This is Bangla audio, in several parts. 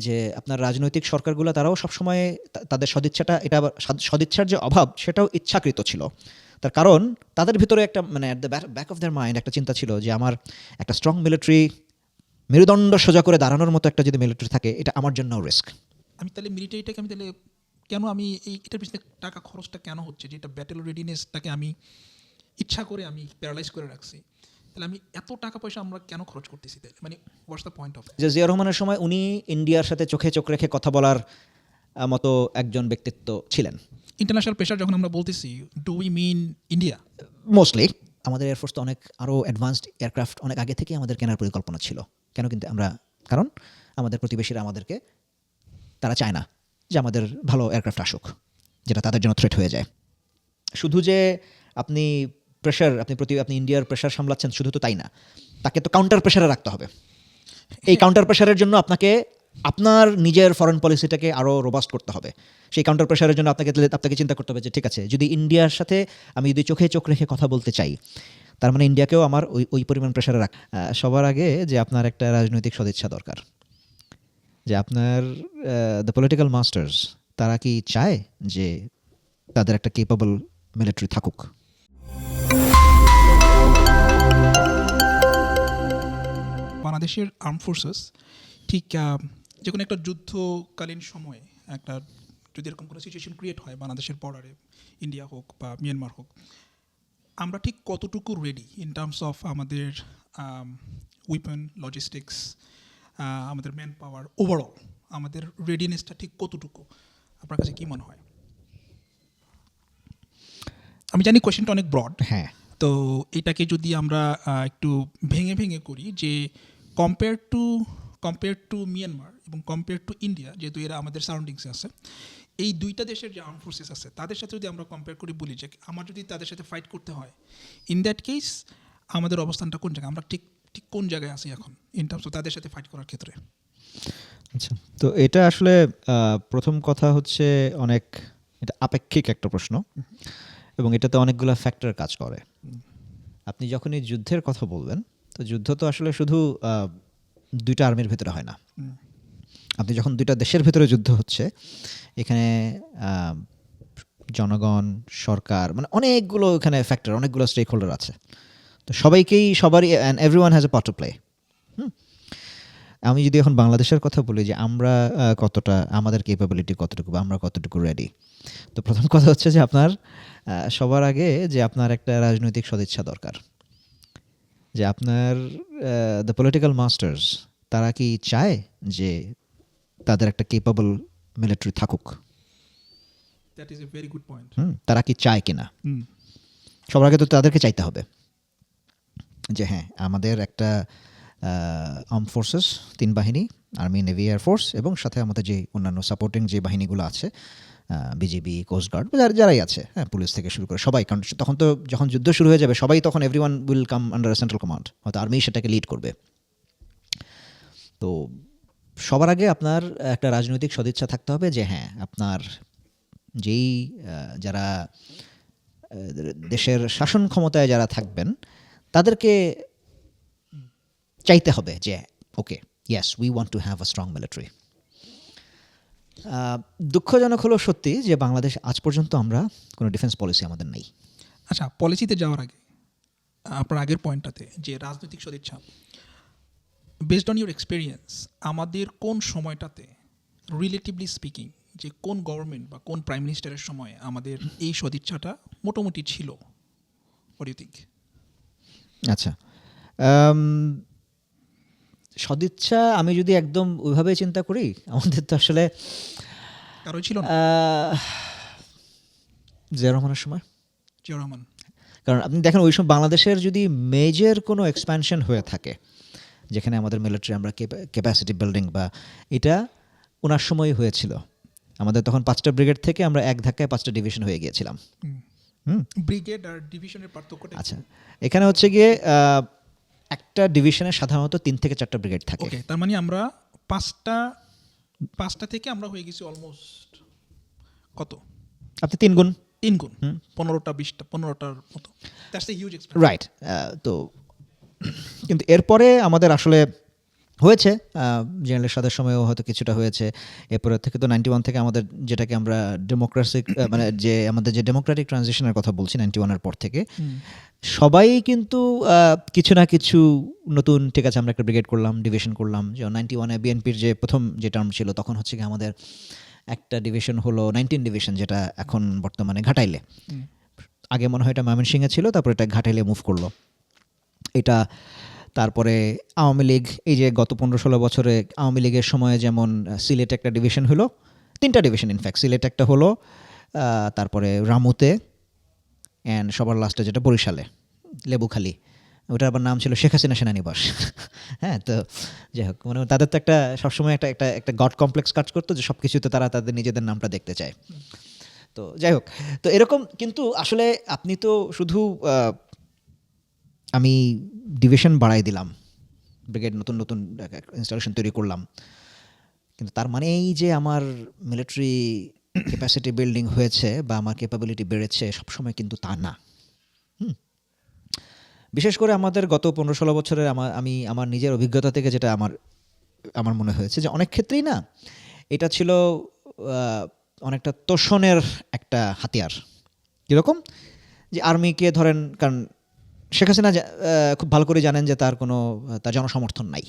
যে আপনার রাজনৈতিক সরকারগুলো তারাও সবসময় তাদের সদিচ্ছাটা, এটা আবার সদিচ্ছার যে অভাব সেটাও ইচ্ছাকৃত ছিল। তার কারণ তাদের ভিতরে একটা মানে at the back of their mind একটা চিন্তা ছিল যে আমার একটা স্ট্রং মিলিটারি, মেরুদণ্ড সোজা করে দাঁড়ানোর মতো একটা যদি মিলিটারি থাকে, এটা আমার জন্যও রিস্ক। আমি তাহলে মিলিটারিটাকে আমি তাহলে কেন আমি এটার পিছনে টাকা খরচটা কেন হচ্ছে, যে এটা ব্যাটেল রেডিনেসটাকে আমি ইচ্ছা করে আমি প্যারালাইজ করে রাখছি, তাহলে আমি এত টাকা পয়সা আমরা কেন খরচ করতেছি তাহলে, মানে হোয়াটস দ্য পয়েন্ট অফ। যে জিয়া রহমানের সময় উনি ইন্ডিয়ার সাথে চোখে চোখ রেখে কথা বলার মতো একজন ব্যক্তিত্ব ছিলেন। ইন্টারন্যাশনাল প্রেশার যখন আমরা বলতেছি, do we mean India? Mostly আমাদের এয়ারফোর্স তো অনেক আরও অ্যাডভান্সড এয়ারক্রাফট অনেক আগে থেকে আমাদের কেনার পরিকল্পনা ছিল। কেন কিন্তু আমরা, কারণ আমাদের প্রতিবেশীরা আমাদেরকে, তারা চায় না যে আমাদের ভালো এয়ারক্রাফট আসুক, যেটা তাদের জন্য থ্রেট হয়ে যায়। শুধু যে আপনি প্রেশার, আপনি ইন্ডিয়ার প্রেশার সামলাচ্ছেন শুধু তো তাই না, তাকে তো কাউন্টার প্রেশারে রাখতে হবে। এই কাউন্টার প্রেশারের জন্য আপনাকে আপনার নিজের ফরেন পলিসিটাকে আরও রোবাস্ট করতে হবে। সেই কাউন্টার প্রেশারের জন্য আপনাকে চিন্তা করতে হবে যে ঠিক আছে, যদি ইন্ডিয়ার সাথে আমি যদি চোখে চোখ রেখে কথা বলতে চাই, তার মানে ইন্ডিয়াকেও আমার ওই পরিমাণ প্রেশারে রাখ। সবার আগে যে আপনার একটা রাজনৈতিক সদিচ্ছা দরকার, যে আপনার দ্য পলিটিক্যাল মাস্টার্স তারা কি চায় যে তাদের একটা কেপেবল মিলিটারি থাকুক। বাংলাদেশের আর্ম ফোর্সেস ঠিক যে কোনো একটা যুদ্ধকালীন সময়ে একটা যদি এরকম কোনো সিচুয়েশন ক্রিয়েট হয় বাংলাদেশের বর্ডারে, ইন্ডিয়া হোক বা মিয়ানমার হোক, আমরা ঠিক কতটুকু রেডি ইন টার্মস অফ আমাদের উইপন, লজিস্টিক্স, আমাদের ম্যান পাওয়ার, ওভারঅল আমাদের রেডিনেসটা ঠিক কতটুকু আপনার কাছে কী মনে হয়? আমি জানি কোয়েশ্চেনটা অনেক ব্রড, হ্যাঁ, তো এটাকে যদি আমরা একটু ভেঙে ভেঙে করি, যে কম্পেয়ার টু মিয়ানমার এবং কম্পেয়ার টু ইন্ডিয়া, যেহেতু এরা আমাদের সারাউন্ডিংসে আছে, এই দুইটা দেশের যে আর্ম ফোর্সেস আছে তাদের সাথে যদি আমরা কম্পেয়ার করি, বলি যে আমার যদি তাদের সাথে ফাইট করতে হয়, ইন দ্যাট কেস আমাদের অবস্থানটা কোন জায়গায়, আমরা ঠিক ঠিক কোন জায়গায় আছি এখন ইন টার্মস অফ তাদের সাথে ফাইট করার ক্ষেত্রে? আচ্ছা, তো এটা আসলে প্রথম কথা হচ্ছে অনেক, এটা আপেক্ষিক একটা প্রশ্ন এবং এটাতে অনেকগুলো ফ্যাক্টর কাজ করে। আপনি যখনই যুদ্ধের কথা বলবেন, তো যুদ্ধ তো আসলে শুধু দুইটা আর্মির ভেতরে হয় না। আপনি যখন দুইটা দেশের ভেতরে যুদ্ধ হচ্ছে, এখানে জনগণ, সরকার, মানে অনেকগুলো এখানে ফ্যাক্টর, অনেকগুলো স্টেক হোল্ডার আছে। তো সবারই and everyone has a part to play. আমি যদি এখন বাংলাদেশের কথা বলি যে আমরা কতটা, আমাদের ক্যাপাবিলিটি কতটুকু বা আমরা কতটুকু রেডি, তো প্রথম কথা হচ্ছে যে আপনার সবার আগে যে আপনার একটা রাজনৈতিক সদিচ্ছা দরকার, যে আপনার দ্য পলিটিক্যাল মাস্টার্স তারা কি চায় যে তাদের একটা কেপেবল মিলিটারি থাকুক। That is a very good point. তারা কি চায় কিনা, সবার আগে তো তাদেরকে চাইতে হবে যে হ্যাঁ, আমাদের একটা আর্ম ফোর্সেস, 3 বাহিনী, আর্মি, নেভি, এয়ারফোর্স এবং সাথে আমাদের যে অন্যান্য সাপোর্টিং যে বাহিনীগুলো আছে, বিজিবি, কোস্টগার্ড, যারাই আছে, হ্যাঁ, পুলিশ থেকে শুরু করে সবাই, কারণ তখন তো যখন যুদ্ধ শুরু হয়ে যাবে সবাই তখন everyone will come under central command, হয়তো আর্মি সেটাকে লিড করবে। তো সবার আগে আপনার একটা রাজনৈতিক সদিচ্ছা থাকতে হবে যে হ্যাঁ, আপনার যেই যারা দেশের শাসন ক্ষমতায় যারা থাকবেন তাদেরকে চাইতে হবে যে okay, yes, we want to have a strong military. দুঃখজনক হলো সত্যি যে বাংলাদেশ আজ পর্যন্ত আমরা কোনো ডিফেন্স পলিসি আমাদের নেই। আচ্ছা, পলিসিতে যাওয়ার আগে আপনার আগের পয়েন্টটাতে যে রাজনৈতিক সদিচ্ছা, বেসড অন ইউর এক্সপিরিয়েন্স, আমাদের কোন সময়টাতে রিলেটিভলি স্পিকিং, যে কোন গভর্নমেন্ট বা কোন প্রাইম মিনিস্টারের সময় আমাদের এই সদিচ্ছাটা মোটামুটি ছিল? What you think? আচ্ছা, সদিচ্ছা আমি যদি একদম ওইভাবে চিন্তা করি, আমাদের তো আসলে কারোই ছিল না জিয়া রহমানের সময়। জিয়া রহমান। কারণ আপনি দেখেন ওই সময় বাংলাদেশের যদি মেজর কোনো এক্সপ্যানশন হয়ে থাকে, যেখানে আমাদের মিলিটারি আমরা ক্যাপাসিটি বিল্ডিং বা এটা ওনার সময়ই হয়েছিল। আমাদের তখন 5টা ব্রিগেড থেকে আমরা এক ধাক্কায় 5টা ডিভিশন হয়ে গিয়েছিলাম। ব্রিগেড আর ডিভিশনের পার্থক্যটা? আচ্ছা, এখানে হচ্ছে গিয়ে একটা ডিভিশনে সাধারণত 3 থেকে 4টা ব্রিগেড থাকে। ওকে, তার মানে আমরা পাঁচটা থেকে আমরা হয়ে গেছি অলমোস্ট কত, আপনি 3 গুণ 15টা 20টা 15টার মতো। That's a huge expense, right. তো কিন্তু এরপরে আমাদের আসলে হয়েছে জেনারেলের সাথে সময়ও হয়তো কিছুটা হয়েছে। এরপরে থেকে তো 91 থেকে আমাদের যেটাকে আমরা ডেমোক্রেসিক মানে যে আমাদের যে ডেমোক্রেটিক ট্রানজিশনের কথা বলছি 91 এর পর থেকে সবাই কিন্তু কিছু না কিছু নতুন, ঠিক আছে আমরা একটা ব্রিগেড করলাম, ডিভিশন করলাম। যেমন 91-এ বিএনপির যে প্রথম যে টার্ম ছিল তখন হচ্ছে কি আমাদের একটা ডিভিশন হলো 19 ডিভিশন, যেটা এখন বর্তমানে ঘাটাইলে। আগে মনে হয় এটা ময়মনসিংহে ছিল, তারপর এটা ঘাটাইলে মুভ করলো। এটা তারপরে আওয়ামী লীগ, এই যে গত 15-16 বছরে আওয়ামী লীগের সময়ে যেমন সিলেটে একটা ডিভিশন হলো, 3টা ডিভিশন ইনফ্যাক্ট, সিলেট একটা হলো, তারপরে রামুতে, অ্যান্ড সবার লাস্টে যেটা বরিশালে লেবুখালী, ওটার আবার নাম ছিল শেখ হাসিনা সেনানিবাস। হ্যাঁ, তো যাই হোক, মানে তাদের তো একটা সবসময় একটা একটা একটা গড কমপ্লেক্স কাজ করতো যে সব কিছুতে তারা তাদের নিজেদের নামটা দেখতে চায়। তো যাই হোক, তো এরকম কিন্তু আসলে আপনি তো শুধু আমি ডিভিশন বাড়াই দিলাম, ব্রিগেড নতুন নতুন ইনস্টলেশন তৈরি করলাম, কিন্তু তার মানে এই যে আমার মিলিটারি ক্যাপাসিটি বিল্ডিং হয়েছে বা আমার ক্যাপাবিলিটি বেড়েছে সবসময় কিন্তু তা না। বিশেষ করে আমাদের গত 15-16 বছরের আমি আমার নিজের অভিজ্ঞতা থেকে যেটা আমার মনে হয়েছে যে অনেক ক্ষেত্রেই না এটা ছিল অনেকটা তোষণের একটা হাতিয়ার। কীরকম? যে আর্মিকে ধরেন, কারণ শেখ হাসিনা খুব ভালো করে জানেন যে তার জনসমর্থন নাই।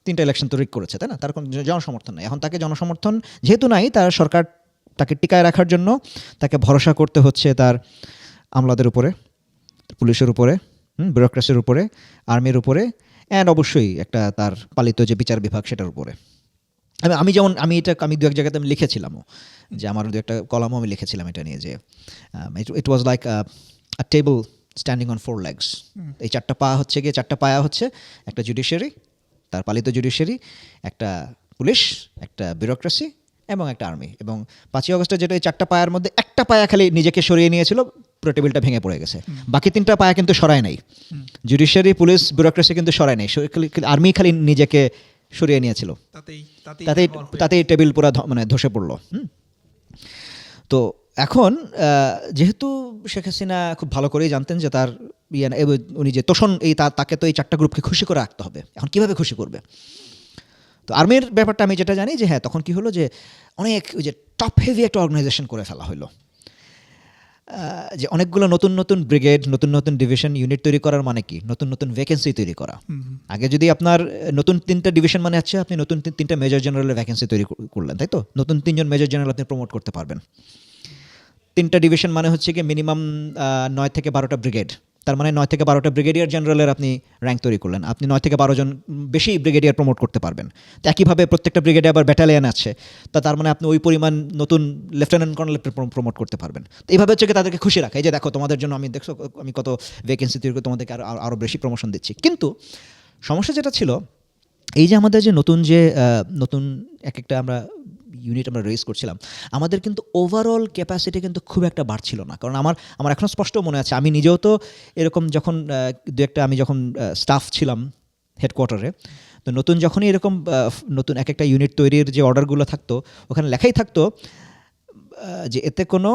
3টা ইলেকশন তো রিগ করেছে, তাই না? তার কোনো জনসমর্থন নাই। এখন তাকে জনসমর্থন যেহেতু নাই, তার সরকার তাকে টিকায় রাখার জন্য তাকে ভরসা করতে হচ্ছে তার আমলাদের উপরে, পুলিশের উপরে, ব্যুরোক্রেসির উপরে, আর্মির উপরে, অ্যান্ড অবশ্যই একটা তার পালিত যে বিচার বিভাগ সেটার উপরে। আমি দু এক জায়গাতে আমি লিখেছিলামও, যে আমার দু একটা কলামও আমি লিখেছিলাম এটা নিয়ে, যে it was like a table standing on 4 legs। এই 4টা পা হচ্ছে গিয়ে 4টা পায়া হচ্ছে একটা জুডিশিয়ারি, তার পালিত জুডিশিয়ারি, একটা পুলিশ, একটা ব্যুরোক্রেসি এবং একটা আর্মি। এবং 5ই আগস্টে যেটা এই 4টা পায়ার মধ্যে একটা পায়া খালি নিজেকে সরিয়ে নিয়েছিল, পুরো টেবিলটা ভেঙে পড়ে গেছে। বাকি 3টা পায়া কিন্তু সরায় নাই, জুডিশিয়ারি, পুলিশ, ব্যুরোক্রেসি কিন্তু সরায় নাই, আর্মি খালি নিজেকে সরিয়ে নিয়েছিল। তাতেই টেবিল পুরো মানে ধসে পড়লো। তো এখন যেহেতু শেখ হাসিনা খুব ভালো করেই জানতেন যে তার উনি যে তোষণ তাকে তো এই 4টা গ্রুপকে খুশি করে রাখতে হবে। এখন কিভাবে খুশি করবে? তো আর্মির ব্যাপারটা আমি যেটা জানি যে হ্যাঁ, তখন কি হলো যে অনেক ওই যে টপ হেভি একটা অর্গানাইজেশন করে ফেলা হলো, যে অনেকগুলো নতুন নতুন ব্রিগেড, নতুন নতুন ডিভিশন ইউনিট তৈরি করার মানে কি? নতুন নতুন ভ্যাকেন্সি তৈরি করা। আগে যদি আপনার নতুন 3টা ডিভিশন মানে হচ্ছে আপনি নতুন 3টা মেজর জেনারেলের ভ্যাকেন্সি তৈরি করলেন, তাই তো? নতুন 3জন মেজর জেনারেল আপনি প্রমোট করতে পারবেন। 3টা ডিভিশন মানে হচ্ছে কি মিনিমাম 9 থেকে 12টা ব্রিগেড, তার মানে 9 থেকে 12টা ব্রিগেডিয়ার জেনারেলের আপনি র্যাঙ্ক তৈরি করলেন, আপনি 9 থেকে 12 জন বেশি ব্রিগেডিয়ার প্রমোট করতে পারবেন। তো একইভাবে প্রত্যেকটা ব্রিগেডে আবার ব্যাটালিয়ান আছে, তো তার মানে আপনি ওই পরিমাণ নতুন লেফটেন্যান্ট কর্নেল প্রমোট করতে পারবেন। তো এইভাবে হচ্ছে কি তাদেরকে খুশি রাখা, এই যে দেখো তোমাদের জন্য আমি কত ভ্যাকেন্সি তৈরি করে তোমাদেরকে আরও বেশি প্রমোশন দিচ্ছি। কিন্তু সমস্যা যেটা ছিল, এই যে আমাদের যে নতুন এক একটা আমরা ইউনিট আমরা রেজ করছিলাম, আমাদের কিন্তু ওভারঅল ক্যাপাসিটি কিন্তু খুব একটা বাড়ছিল না। কারণ আমার এখনও স্পষ্ট মনে আছে, আমি নিজেও তো এরকম যখন আমি যখন স্টাফ ছিলাম হেডকোয়ার্টারে, তো নতুন যখনই এরকম নতুন এক একটা ইউনিট তৈরির যে অর্ডারগুলো থাকতো, ওখানে লেখাই থাকতো যে এতে কোনো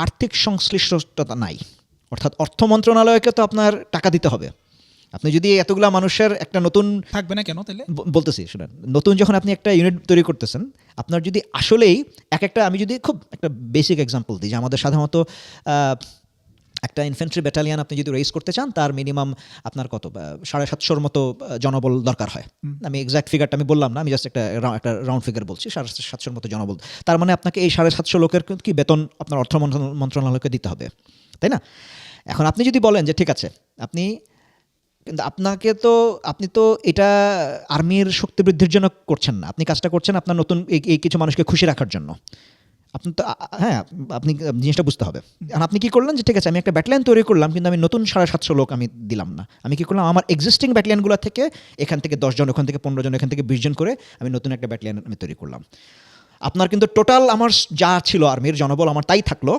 আর্থিক সংশ্লিষ্টতা নাই, অর্থাৎ অর্থ মন্ত্রণালয়কে তো আপনার টাকা দিতে হবে। আপনি যদি এতগুলা মানুষের একটা নতুন থাকবে না কেন তাহলে? বলতেছি শুনেন, নতুন যখন আপনি একটা ইউনিট তৈরি করতেছেন, আপনার যদি আসলেই আমি যদি খুব একটা বেসিক এক্সাম্পল দিই, যে আমাদের সাধারণত একটা ইনফ্যান্ট্রি ব্যাটালিয়ান আপনি যদি রেইজ করতে চান, তার মিনিমাম আপনার কত 750-র মতো জনবল দরকার হয়। আমি এক্সাক্ট ফিগারটা আমি বললাম না, আমি জাস্ট একটা রাউন্ড ফিগার বলছি, 750-র মতো জনবল। তার মানে আপনাকে এই 750 লোকের কি বেতন আপনার অর্থ মন্ত্রণালয়কে দিতে হবে, তাই না? এখন আপনি যদি বলেন যে ঠিক আছে, কিন্তু আপনি তো এটা আর্মির শক্তি বৃদ্ধির জন্য করছেন না, আপনি কাজটা করছেন আপনার নতুন এই কিছু মানুষকে খুশি রাখার জন্য। আপনি তো হ্যাঁ, আপনি জিনিসটা বুঝতে হবে। আর আপনি কি করলেন যে ঠিক আছে আমি একটা ব্যাটালিয়ান তৈরি করলাম, কিন্তু আমি নতুন 750 লোক আমি দিলাম না। আমি কি করলাম, আমার এক্সিস্টিং ব্যাটালিয়ানগুলো থেকে এখান থেকে 10 জন, ওখান থেকে 15 জন, এখান থেকে 20 জন করে আমি নতুন একটা ব্যাটালিয়ান আমি তৈরি করলাম। আপনার কিন্তু টোটাল আমার যা ছিল আর্মির জনবল আমার তাই থাকলো,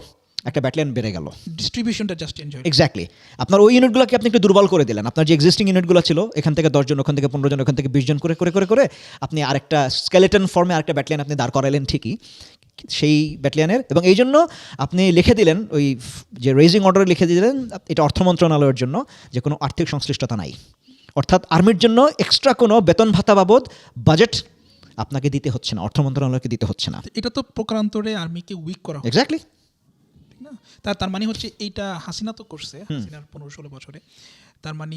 একটা ব্যাটালিয়ান বেড়ে গেল, ডিস্ট্রিবিউশনটা জাস্ট চেঞ্জ হয়। এক্স্যাক্টলি। আপনার ওই ইউনিটগুলোকে আপনি একটু দুর্বল করে দিলেন। আপনার যে এক্সিস্টিং ইউনিটগুলো ছিল, এখান থেকে 10 জন, ওখান থেকে 15 জন, ওখান থেকে 20 জন করে করে করে করে আপনি আরেকটা স্কেলেটন ফর্মে আরেকটা ব্যাটালিয়ান আপনি দাঁড় করালেন ঠিকই, সেই ব্যাটালিয়ানের। এবং এই জন্য আপনি লিখে দিলেন, ওই যে রেজিং অর্ডারে লিখে দিলেন এটা অর্থ মন্ত্রণালয়ের জন্য, যে কোনো আর্থিক সংশ্লিষ্টতা নাই, অর্থাৎ আর্মির জন্য এক্সট্রা কোনো বেতন ভাতা বাবদ বাজেট আপনাকে দিতে হচ্ছে না, অর্থ মন্ত্রণালয়কে দিতে হচ্ছে না। এটা তো প্রকারান্তরে আর্মিকে উইক করা হয়, এক্স্যাক্টলি। ঠিক না? তার মানে হচ্ছে এইটা হাসিনা তো করছে, হাসিনার 15-16 বছরে। তার মানে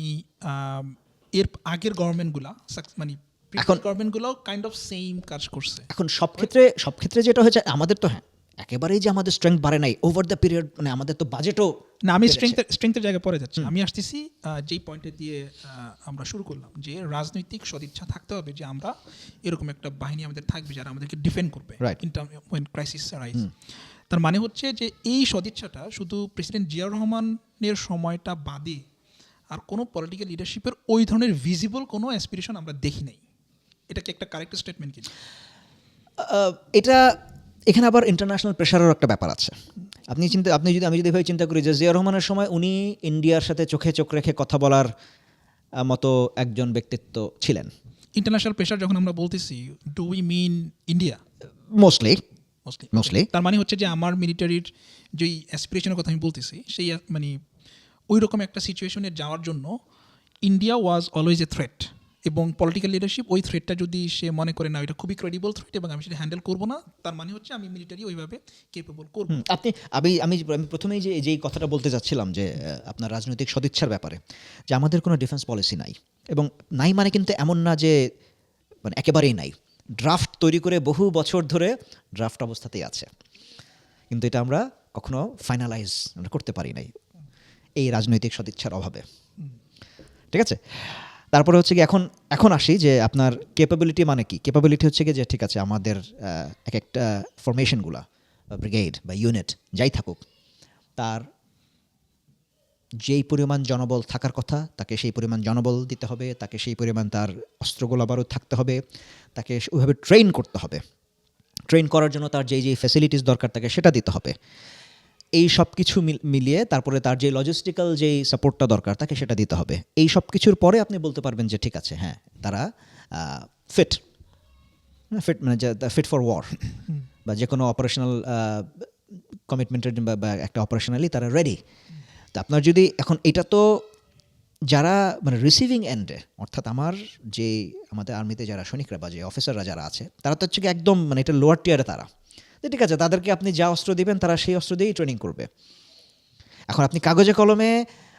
এর আগের গভর্নমেন্টগুলা মানে এখন গভর্নমেন্টগুলো কাইন্ড অফ সেম কাজ করছে। এখন সব ক্ষেত্রে যেটা হয়েছে আমাদের তো হ্যাঁ একেবারেই যে আমাদের স্ট্রেংথ বাড়ে নাই ওভার দ্য পিরিয়ড, মানে আমাদের তো বাজেটও না, আমি স্ট্রেংথের জায়গায় পরে যাচ্ছি। আমি আসতেছি যেই পয়েন্টে দিয়ে আমরা শুরু করলাম, যে রাজনৈতিক সদিচ্ছা থাকতে হবে, যে আমরা এরকম একটা বাহিনী আমাদের থাকবে যারা আমাদেরকে ডিফেন্ড করবে in term when crisis rise. তার মানে হচ্ছে যে এই সদিচ্ছাটা শুধু প্রেসিডেন্ট জিয়াউর রহমানের সময়টা বাদে আর কোনো পলিটিক্যাল লিডারশিপের ওই ধরনের ভিজিবল কোনো অ্যাসপিরেশন আমরা দেখি নাই। এটা কি একটা কারেক্ট স্টেটমেন্ট কি? এটা এখানে আবার ইন্টারন্যাশনাল প্রেশারেরও একটা ব্যাপার আছে। আমি যদি এভাবে চিন্তা করি যে জিয়া রহমানের সময় উনি ইন্ডিয়ার সাথে চোখে চোখ রেখে কথা বলার মতো একজন ব্যক্তিত্ব ছিলেন। ইন্টারন্যাশনাল প্রেশার যখন আমরা বলতেছি, do we mean India? Mostly. তার মানে হচ্ছে যে আমার মিলিটারির যেই অ্যাসপিরেশনের কথা আমি বলতেছি, সেই মানে ওই রকম একটা সিচুয়েশনে যাওয়ার জন্য India was always a threat, এবং পলিটিক্যাল লিডারশিপ ওই থ্রেটটা যদি সে মনে করে না এটা খুবই ক্রেডিবল থ্রেট এবং আমি সেটা হ্যান্ডেল করবো না, তার মানে হচ্ছে আমি মিলিটারি ওইভাবে কেপেবল করবো। আমি প্রথমেই যেই কথাটা বলতে যাচ্ছিলাম যে আপনার রাজনৈতিক সদিচ্ছার ব্যাপারে, যে আমাদের কোনো ডিফেন্স পলিসি নাই, এবং নাই মানে কিন্তু এমন না যে মানে একেবারেই নাই। ড্রাফট তৈরি করে বহু বছর ধরে ড্রাফট অবস্থাতেই আছে, কিন্তু এটা আমরা কখনো ফাইনালাইজ আমরা করতে পারি নাই এই রাজনৈতিক সদিচ্ছার অভাবে। ঠিক আছে, তারপরে হচ্ছে কি এখন আসি যে আপনার ক্যাপাবিলিটি মানে কি। ক্যাপাবিলিটি হচ্ছে কি যে ঠিক আছে আমাদের এক একটা ফরমেশনগুলা ব্রিগেড বা ইউনিট যাই থাকুক, তার যেই পরিমাণ জনবল থাকার কথা তাকে সেই পরিমাণ জনবল দিতে হবে, তাকে সেই পরিমাণ তার অস্ত্রগোলা বারুদ থাকতে হবে, তাকে ওইভাবে ট্রেন করতে হবে, ট্রেন করার জন্য তার যেই ফ্যাসিলিটিস দরকার তাকে সেটা দিতে হবে। এই সব কিছু মিলিয়ে তারপরে তার যে লজিস্টিক্যাল যেই সাপোর্টটা দরকার তাকে সেটা দিতে হবে। এই সব কিছুর পরে আপনি বলতে পারবেন যে ঠিক আছে হ্যাঁ তারা ফিট মানে ফিট ফর ওয়ার, বা যে কোনো অপারেশনাল কমিটমেন্টের বা একটা অপারেশনালি তারা রেডি। তো আপনার যদি এখন এটা তো যারা মানে রিসিভিং এন্ডে, অর্থাৎ আমাদের আর্মিতে যারা সৈনিকরা বা যে অফিসাররা যারা আছে তারা তো হচ্ছে কি একদম মানে এটা লোয়ার টিয়ারে তারা, ঠিক আছে তাদেরকে আপনি যা অস্ত্র দিবেন তারা সেই অস্ত্র দিয়েই ট্রেনিং করবে। এখন আপনি কাগজে কলমে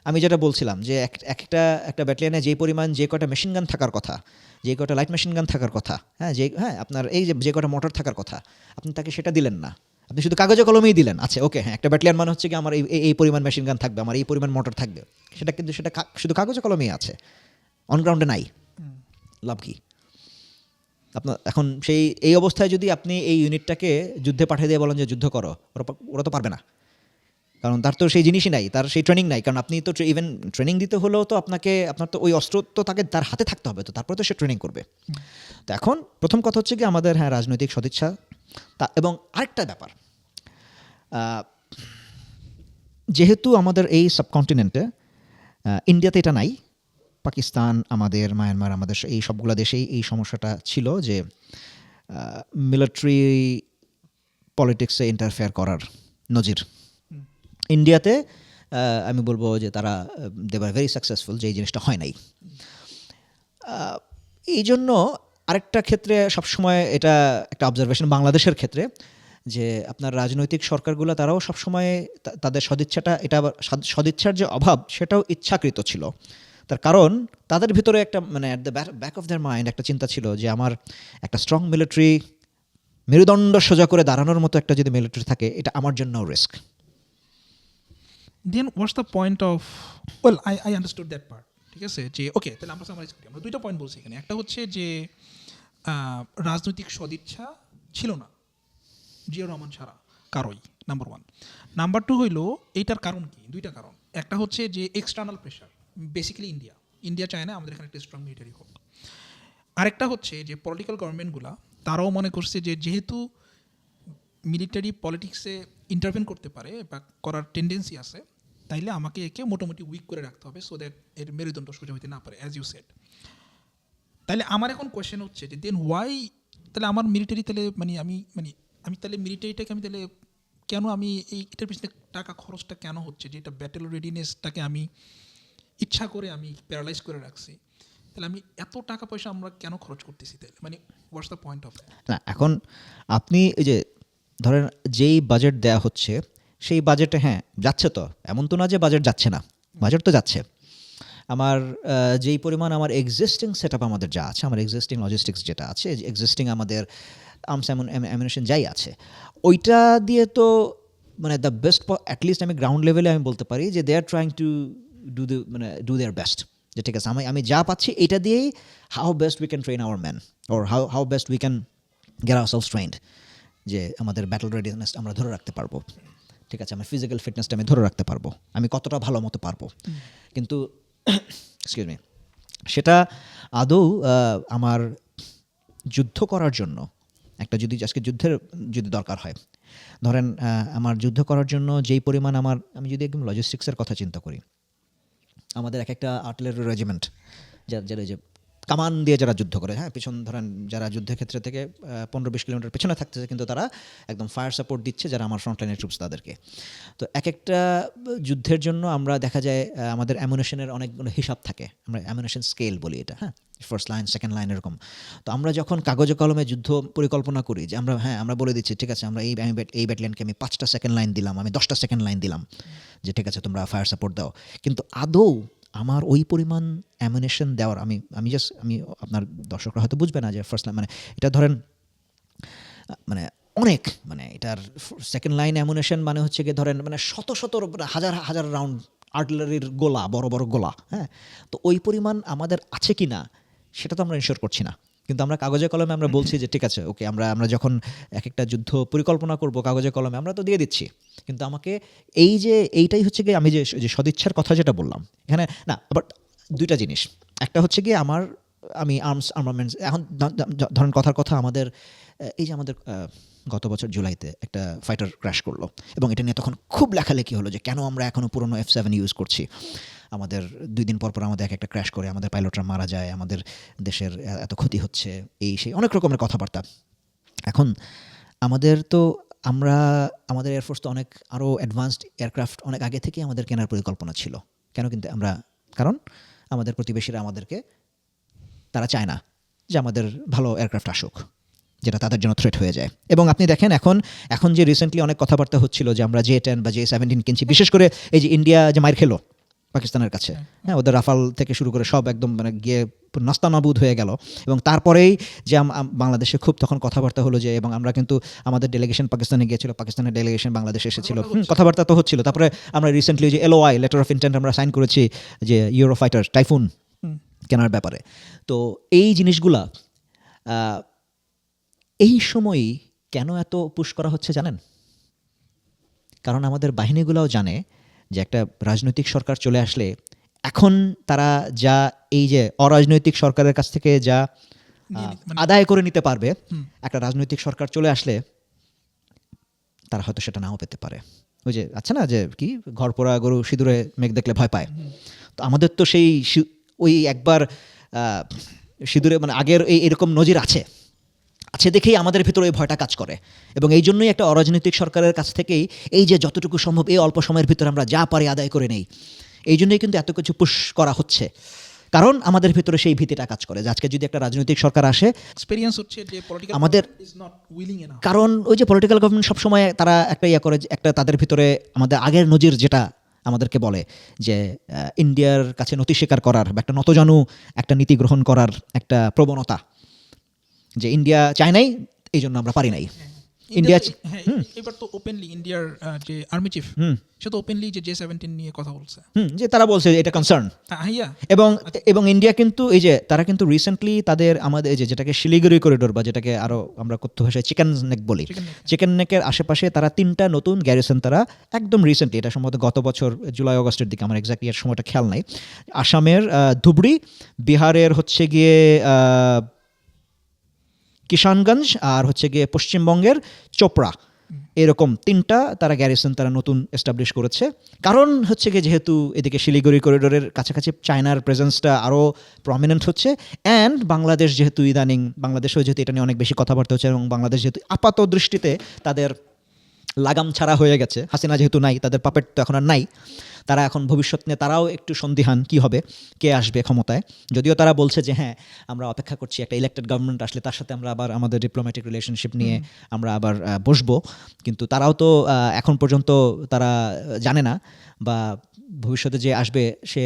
আমি যেটা বলছিলাম যে একটা ব্যাটালিয়নে যেই পরিমাণ যে কটা মেশিন গান থাকার কথা, যে কটা লাইট মেশিন গান থাকার কথা, আপনার এই যে কটা মোটর থাকার কথা, আপনি তাকে সেটা দিলেন না, আপনি শুধু কাগজে কলমেই দিলেন। আচ্ছা ওকে হ্যাঁ একটা ব্যাটালিয়ন মানে হচ্ছে কি আমার এই পরিমাণ মেশিন গান থাকবে, আমার এই পরিমাণ মোটর থাকবে, সেটা কিন্তু সেটা শুধু কাগজে কলমেই আছে, অনগ্রাউন্ডে নাই। লাভ কি আপনার? এখন এই অবস্থায় যদি আপনি এই ইউনিটটাকে যুদ্ধে পাঠিয়ে দিয়ে বলেন যে যুদ্ধ করো, ওরা তো পারবে না, কারণ তার তো সেই জিনিসই নাই, তার সেই ট্রেনিং নাই। কারণ আপনি তো ইভেন ট্রেনিং দিতে হলেও তো আপনার তো ওই অস্ত্র তো তার হাতে থাকতে হবে, তো তারপরে তো সে ট্রেনিং করবে। তো এখন প্রথম কথা হচ্ছে কি আমাদের রাজনৈতিক সদিচ্ছা এবং আরেকটা ব্যাপার, যেহেতু আমাদের এই সাবকন্টিনেন্টে ইন্ডিয়াতে এটা নাই, পাকিস্তান আমাদের মায়ানমার আমাদের এই সবগুলো দেশেই এই সমস্যাটা ছিল যে মিলিটারি পলিটিক্সে ইন্টারফেয়ার করার নজির। ইন্ডিয়াতে আমি বলবো যে তারা দে আর ভেরি সাকসেসফুল, যে এই জিনিসটা হয় নাই। এই জন্য আরেকটা ক্ষেত্রে সবসময় এটা একটা অবজারভেশন বাংলাদেশের ক্ষেত্রে, যে আপনার রাজনৈতিক সরকারগুলো তারাও সবসময় তাদের সদিচ্ছার যে অভাব সেটাও ইচ্ছাকৃত ছিল। তার কারণ তাদের ভিতরে একটা মানে at the back of their mind একটা চিন্তা ছিল যে আমার একটা স্ট্রং মিলিটারি, মেরুদণ্ড সোজা করে দাঁড়ানোর মতো একটা যদি মিলিটারি থাকে এটা আমার জন্যও risk. Then what's the point of well I understood that part. ঠিক আছে, যে ওকে তাহলে আমরা সামারাইজ করি। আমরা দুইটা পয়েন্ট বলছি এখানে। একটা হচ্ছে যে রাজনৈতিক সদিচ্ছা ছিল না জিয়াউর রহমান ছাড়া কারোই, নাম্বার ওয়ান। নাম্বার টু হইল এইটার কারণ কি? দুইটা কারণ। একটা হচ্ছে যে এক্সটার্নাল প্রেশার, বেসিক্যালি ইন্ডিয়া চায় না আমাদের এখানে একটা স্ট্রং মিলিটারি হোক। আরেকটা হচ্ছে যে পলিটিক্যাল গভর্নমেন্টগুলো তারাও মনে করছে যে যেহেতু মিলিটারি পলিটিক্সে ইন্টারভেন করতে পারে বা করার টেন্ডেন্সি আছে, তাইলে আমাকে একে মোটামুটি উইক করে রাখতে হবে সো দ্যাট এর মেরুদণ্ড সোজা হইতে না পারে, অ্যাজ ইউ সেড। তাহলে আমার এখন কোয়েশ্চেন হচ্ছে যে দেন ওয়াই তাহলে আমার মিলিটারি তাহলে আমি তাহলে মিলিটারিটাকে আমি তাহলে কেন আমি এটার পিছনে টাকা খরচটা কেন হচ্ছে, যে এটা ব্যাটেল রেডিনেসটাকে আমি ইচ্ছা করে আমি প্যারালাইজ করে রাখছি। তাহলে আমি এত টাকা পয়সা আমরা কেন খরচ করতেছি তাহলে, মানে হোয়াটস দ্য পয়েন্ট অফ না এখন আপনি এই যে ধরেন যেই বাজেট দেয়া হচ্ছে সেই বাজেটে হ্যাঁ যাচ্ছে, তো এমন তো না যে বাজেট যাচ্ছে না, বাজেট তো যাচ্ছে। আমার যেই পরিমাণ আমার এক্সিস্টিং সেট আপ আমাদের যা আছে, আমার এক্সিস্টিং লজিস্টিক্স যেটা আছে, এক্সিস্টিং আমাদের আর্মস অ্যামিউনিশন যাই আছে, ওইটা দিয়ে তো মানে দ্য বেস্ট, অ্যাটলিস্ট আমি গ্রাউন্ড লেভেলে আমি বলতে পারি যে they are trying to do their best, যে ঠিক আছে আমি যা পাচ্ছি এটা দিয়েই how best we can train our man, or how best we can get ourselves trained, যে আমাদের ব্যাটল রেডিনেস আমরা ধরে রাখতে পারবো, ঠিক আছে, আমার ফিজিক্যাল ফিটনেসটা আমি ধরে রাখতে পারবো, আমি কতটা ভালো মতো পারবো। কিন্তু এক্সকিউজ মি, সেটা আদৌ আমার যুদ্ধ করার জন্য একটা, যদি আজকে যুদ্ধের যদি দরকার হয়, ধরেন আমার যুদ্ধ করার জন্য যেই পরিমাণ আমি যদি একদম লজিস্টিক্সের কথা চিন্তা করি, আমাদের এক একটা আর্টিলারি রেজিমেন্ট যারা যে কামান দিয়ে যারা যুদ্ধ করে, হ্যাঁ পিছন ধরেন যারা যুদ্ধের ক্ষেত্রে থেকে 15-20 কিলোমিটার পেছনে থাকতেছে, কিন্তু তারা একদম ফায়ার সাপোর্ট দিচ্ছে যারা আমার ফ্রন্টলাইনের ট্রুপস তাদেরকে। তো এক একটা যুদ্ধের জন্য আমরা দেখা যায় আমাদের অ্যামুনেশনের অনেকগুলো হিসাব থাকে, আমরা অ্যামুনেশন স্কেল বলি এটা, হ্যাঁ ফার্স্ট লাইন সেকেন্ড লাইন এরকম। তো আমরা যখন কাগজে কলমে যুদ্ধ পরিকল্পনা করি যে আমরা বলে দিচ্ছি ঠিক আছে আমরা এই ব্যাটালিয়নকে আমি 5টা সেকেন্ড লাইন দিলাম, আমি 10টা সেকেন্ড লাইন দিলাম, যে ঠিক আছে তোমরা ফায়ার সাপোর্ট দাও, কিন্তু আদৌ আমার ওই পরিমাণ অ্যামিনেশন দেওয়ার আমি আপনার দর্শকরা হয়তো বুঝবে না যে ফার্স্ট লাইন মানে এটা ধরেন মানে অনেক, মানে এটার সেকেন্ড লাইন অ্যামুনেশন মানে হচ্ছে গিয়ে ধরেন মানে শত হাজার হাজার রাউন্ড আর্টিলারির গোলা, বড় বড় গোলা, হ্যাঁ। তো ওই পরিমাণ আমাদের আছে কি না সেটা তো আমরা ইনশিওর করছি না, কিন্তু আমরা কাগজে কলমে আমরা বলছি যে ঠিক আছে ওকে, আমরা যখন এক একটা যুদ্ধ পরিকল্পনা করব কাগজে কলমে আমরা তো দিয়ে দিচ্ছি, কিন্তু আমাকে এইটাই হচ্ছে গিয়ে আমি যে সদিচ্ছার কথা যেটা বললাম এখানে না, বাট দুইটা জিনিস, একটা হচ্ছে গিয়ে আমি আর্মামেন্টস এখন ধরেন কথার কথা আমাদের এই যে আমাদের গত বছর জুলাইতে একটা ফাইটার ক্র্যাশ করলো, এবং এটা নিয়ে তখন খুব লেখালেখি হলো যে কেন আমরা এখনও পুরনো F7 ইউজ করছি, আমাদের 2 দিন পর আমাদের একটা ক্র্যাশ করে আমাদের পাইলটরা মারা যায়, আমাদের দেশের এত ক্ষতি হচ্ছে, এই সেই অনেক রকমের কথাবার্তা। এখন আমাদের এয়ারফোর্স তো অনেক আরও অ্যাডভান্সড এয়ারক্রাফট অনেক আগে থেকেই আমাদের কেনার পরিকল্পনা ছিল, কেন কিন্তু কারণ আমাদের প্রতিবেশীরা আমাদেরকে তারা চায় না যে আমাদের ভালো এয়ারক্রাফট আসুক, যেটা তাদের জন্য থ্রেট হয়ে যায়। এবং আপনি দেখেন এখন যে রিসেন্টলি অনেক কথাবার্তা হচ্ছিল যে আমরা J-10 বা J-17 কিনছি, বিশেষ করে এই যে ইন্ডিয়া যে মাইর খেলো পাকিস্তানের কাছে, হ্যাঁ ওদের রাফাল থেকে শুরু করে সব একদম মানে গিয়ে নাস্তানাবুদ হয়ে গেল, এবং তারপরেই যে বাংলাদেশে খুব তখন কথাবার্তা হলো যে, এবং আমরা কিন্তু আমাদের ডেলিগেশন পাকিস্তানে গিয়েছিল, পাকিস্তানের ডেলিগেশন বাংলাদেশে এসেছিল, কথাবার্তা তো হচ্ছিল। তারপরে আমরা রিসেন্টলি যে LOI লেটার অফ ইন্টেন্ট আমরা সাইন করেছি যে ইউরোফাইটার টাইফুন কেনার ব্যাপারে। তো এই জিনিসগুলা এই সময়ই কেন এত পুশ করা হচ্ছে জানেন? কারণ আমাদের বাহিনীগুলোও জানে যে একটা রাজনৈতিক সরকার চলে আসলে এখন তারা যা এই যে অরাজনৈতিক সরকারের কাছ থেকে যা আদায় করে নিতে পারবে, একটা রাজনৈতিক সরকার চলে আসলে তারা হয়তো সেটা নাও পেতে পারে। ওই যে আছে না যে কি ঘর পোড়া গরু সিঁদুরে মেঘ দেখলে ভয় পায়, তো আমাদের তো সেই ওই একবার সিঁদুরে মানে আগের এরকম নজির আছে দেখেই আমাদের ভিতরে এই ভয়টা কাজ করে, এবং এই জন্যই একটা অরাজনৈতিক সরকারের কাছ থেকেই এই যে যতটুকু সম্ভব এই অল্প সময়ের ভিতরে আমরা যা পারি আদায় করে নেই, এই জন্যই কিন্তু এত কিছু পুশ করা হচ্ছে, কারণ আমাদের ভিতরে সেই ভীতিটা কাজ করে যে আজকে যদি একটা রাজনৈতিক সরকার আসে, এক্সপেরিয়েন্স হচ্ছে যে পলিটিক্যাল আমাদের ইজ নট উইলিং এনাফ, কারণ ওই যে পলিটিক্যাল গভর্নমেন্ট সবসময় তারা একটা করে একটা তাদের ভিতরে আমাদের আগের নজির যেটা আমাদেরকে বলে যে ইন্ডিয়ার কাছে নতি স্বীকার করার বা একটা নতজানু একটা নীতি গ্রহণ করার একটা প্রবণতা, যে ইন্ডিয়া চায় নাই এই জন্য আমরা পারি নাই। ইন্ডিয়া এবার তো ওপেনলি ইন্ডিয়ার যে আর্মি চিফ সে তো ওপেনলি যে J-17 নিয়ে কথা বলছে, যে তারা বলছে এটা কনসার্ন, এবং ইন্ডিয়া কিন্তু এই যে তারা কিন্তু রিসেন্টলি তাদের আমাদের এই যেটাকে শিলিগুড়ি করিডোর বা যেটাকে আরো আমরা কথ্য ভাষায় চিকেন নেক বলি, চিকেন নেকের আশেপাশে তারা 3টা নতুন গ্যারিসন তারা একদম রিসেন্টলি, এটা সম্ভবত গত বছর জুলাই আগস্টের দিকে, আমার এক্স্যাক্টলি এর সময়টা খেয়াল নাই, আসামের ধুবড়ি, বিহারের হচ্ছে গিয়ে কিষানগঞ্জ, আর হচ্ছে গিয়ে পশ্চিমবঙ্গের চোপড়া, এরকম 3টা তারা গ্যারিসন তারা নতুন এস্টাবলিশ করেছে। কারণ হচ্ছে গিয়ে যেহেতু এদিকে শিলিগুড়ি করিডোরের কাছাকাছি চায়নার প্রেজেন্সটা আরও প্রমিনেন্ট হচ্ছে, অ্যান্ড বাংলাদেশ যেহেতু ইদানিং বাংলাদেশেও যেহেতু এটা নিয়ে অনেক বেশি কথাবার্তা হচ্ছে, এবং বাংলাদেশ যেহেতু আপাত দৃষ্টিতে তাদের লাগাম ছাড়া হয়ে গেছে, হাসিনা যেহেতু নাই, তাদের পাপেট তো এখন আর নাই, তারা এখন ভবিষ্যৎ নিয়ে তারাও একটু সন্দিহান কি হবে, কে আসবে ক্ষমতায়। যদিও তারা বলছে যে হ্যাঁ আমরা অপেক্ষা করছি একটা ইলেক্টেড গভর্নমেন্ট আসলে তার সাথে আমরা আবার আমাদের ডিপ্লোম্যাটিক রিলেশনশিপ নিয়ে আমরা আবার বসবো, কিন্তু তারাও তো এখন পর্যন্ত তারা জানে না বা ভবিষ্যতে যে আসবে সে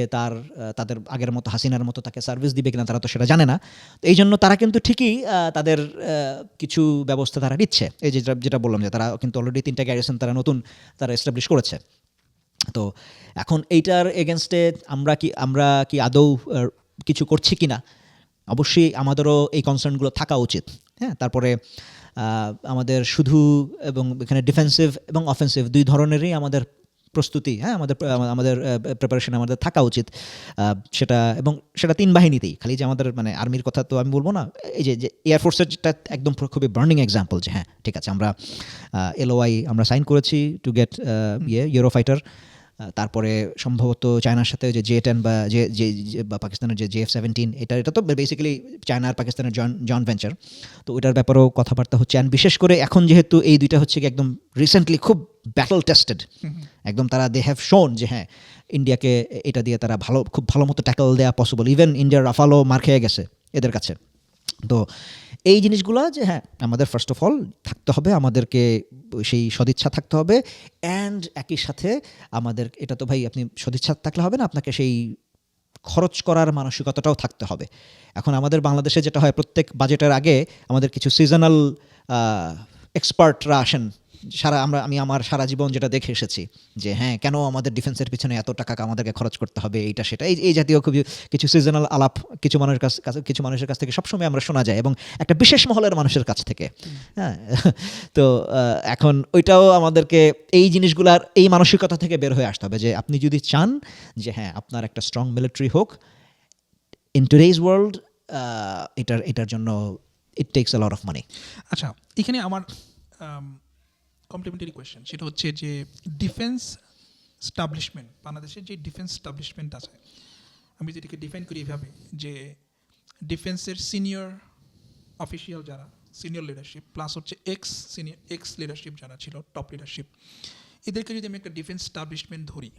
তাদের আগের মতো হাসিনার মতো তাকে সার্ভিস দিবে কিনা তারা তো সেটা জানে না। তো এই জন্য তারা কিন্তু ঠিকই তাদের কিছু ব্যবস্থা তারা নিচ্ছে। এই যেটা বললাম যে তারা কিন্তু অলরেডি 3টা গ্যারিসন তারা এস্টাবলিশ করেছে। তো এখন এইটার এগেনস্টে আমরা কি আদৌ কিছু করছি কিনা, অবশ্যই আমাদেরও এই কনসার্নগুলো থাকা উচিত। হ্যাঁ, তারপরে আমাদের শুধু এবং এখানে ডিফেন্সিভ এবং অফেন্সিভ দুই ধরনেরই আমাদের প্রস্তুতি, হ্যাঁ আমাদের প্রিপারেশন আমাদের থাকা উচিত। সেটা 3 বাহিনীতেই, খালি যে আমাদের মানে আর্মির কথা তো আমি বলবো না। এই যে এয়ারফোর্সের যেটা একদম খুবই বার্নিং এক্সাম্পল যে হ্যাঁ ঠিক আছে আমরা LOI আমরা সাইন করেছি টু গেট ইউরোফাইটার। তারপরে সম্ভবত চায়নার সাথে যে J-10 বা পাকিস্তানের যে JF-17 এটা তো বেসিক্যালি চায়না আর পাকিস্তানের জয়েন্ট ভেঞ্চার। তো ওইটার ব্যাপারেও কথাবার্তা হচ্ছে। অ্যান্ড বিশেষ করে এখন যেহেতু এই দুইটা হচ্ছে কি একদম রিসেন্টলি খুব ব্যাটল টেস্টেড, একদম তারা দে হ্যাভ শোন যে হ্যাঁ ইন্ডিয়াকে এটা দিয়ে তারা খুব ভালো মতো ট্যাকল দেওয়া পসিবল। ইভেন ইন্ডিয়ার রাফালও মার খেয়ে গেছে এদের কাছে। তো এই জিনিসগুলো যে হ্যাঁ আমাদের ফার্স্ট অফ অল থাকতে হবে, আমাদেরকে সেই সদিচ্ছা থাকতে হবে। অ্যান্ড একই সাথে আমাদের এটা তো ভাই আপনি সদিচ্ছা থাকলে হবে না, আপনাকে সেই খরচ করার মানসিকতাটাও থাকতে হবে। এখন আমাদের বাংলাদেশে যেটা হয় প্রত্যেক বাজেটের আগে আমাদের কিছু সিজনাল এক্সপার্টরা আসেন। আমি আমার সারা জীবন যেটা দেখে এসেছি যে হ্যাঁ কেন আমাদের ডিফেন্সের পিছনে এত টাকা আমাদেরকে খরচ করতে হবে, এইটা সেটা এই জাতীয় খুবই কিছু সিজনাল আলাপ কিছু মানুষের কাছ থেকে সবসময় আমরা শোনা যায়, এবং একটা বিশেষ মহলের মানুষের কাছ থেকে। হ্যাঁ, তো এখন ওইটাও আমাদেরকে এই জিনিসগুলার এই মানসিকতা থেকে বের হয়ে আসতে হবে যে আপনি যদি চান যে হ্যাঁ আপনার একটা স্ট্রং মিলিটারি হোক ইন টুডেজ ওয়ার্ল্ড, এটার জন্য ইট tax a lot of money. আচ্ছা, এখানে আমার কমপ্লিমেন্টারি কোয়েশ্চেন, সেটা হচ্ছে যে ডিফেন্স স্টাবলিশমেন্ট, বাংলাদেশের যে ডিফেন্স স্টাবলিশমেন্ট আছে, আমি যেটাকে ডিফাইন করি এভাবে যে ডিফেন্সের সিনিয়র অফিসিয়াল যারা সিনিয়র লিডারশিপ প্লাস হচ্ছে এক্স লিডারশিপ যারা ছিল টপ লিডারশিপ, এদেরকে যদি আমি একটা ডিফেন্স স্টাবলিশমেন্ট ধরি,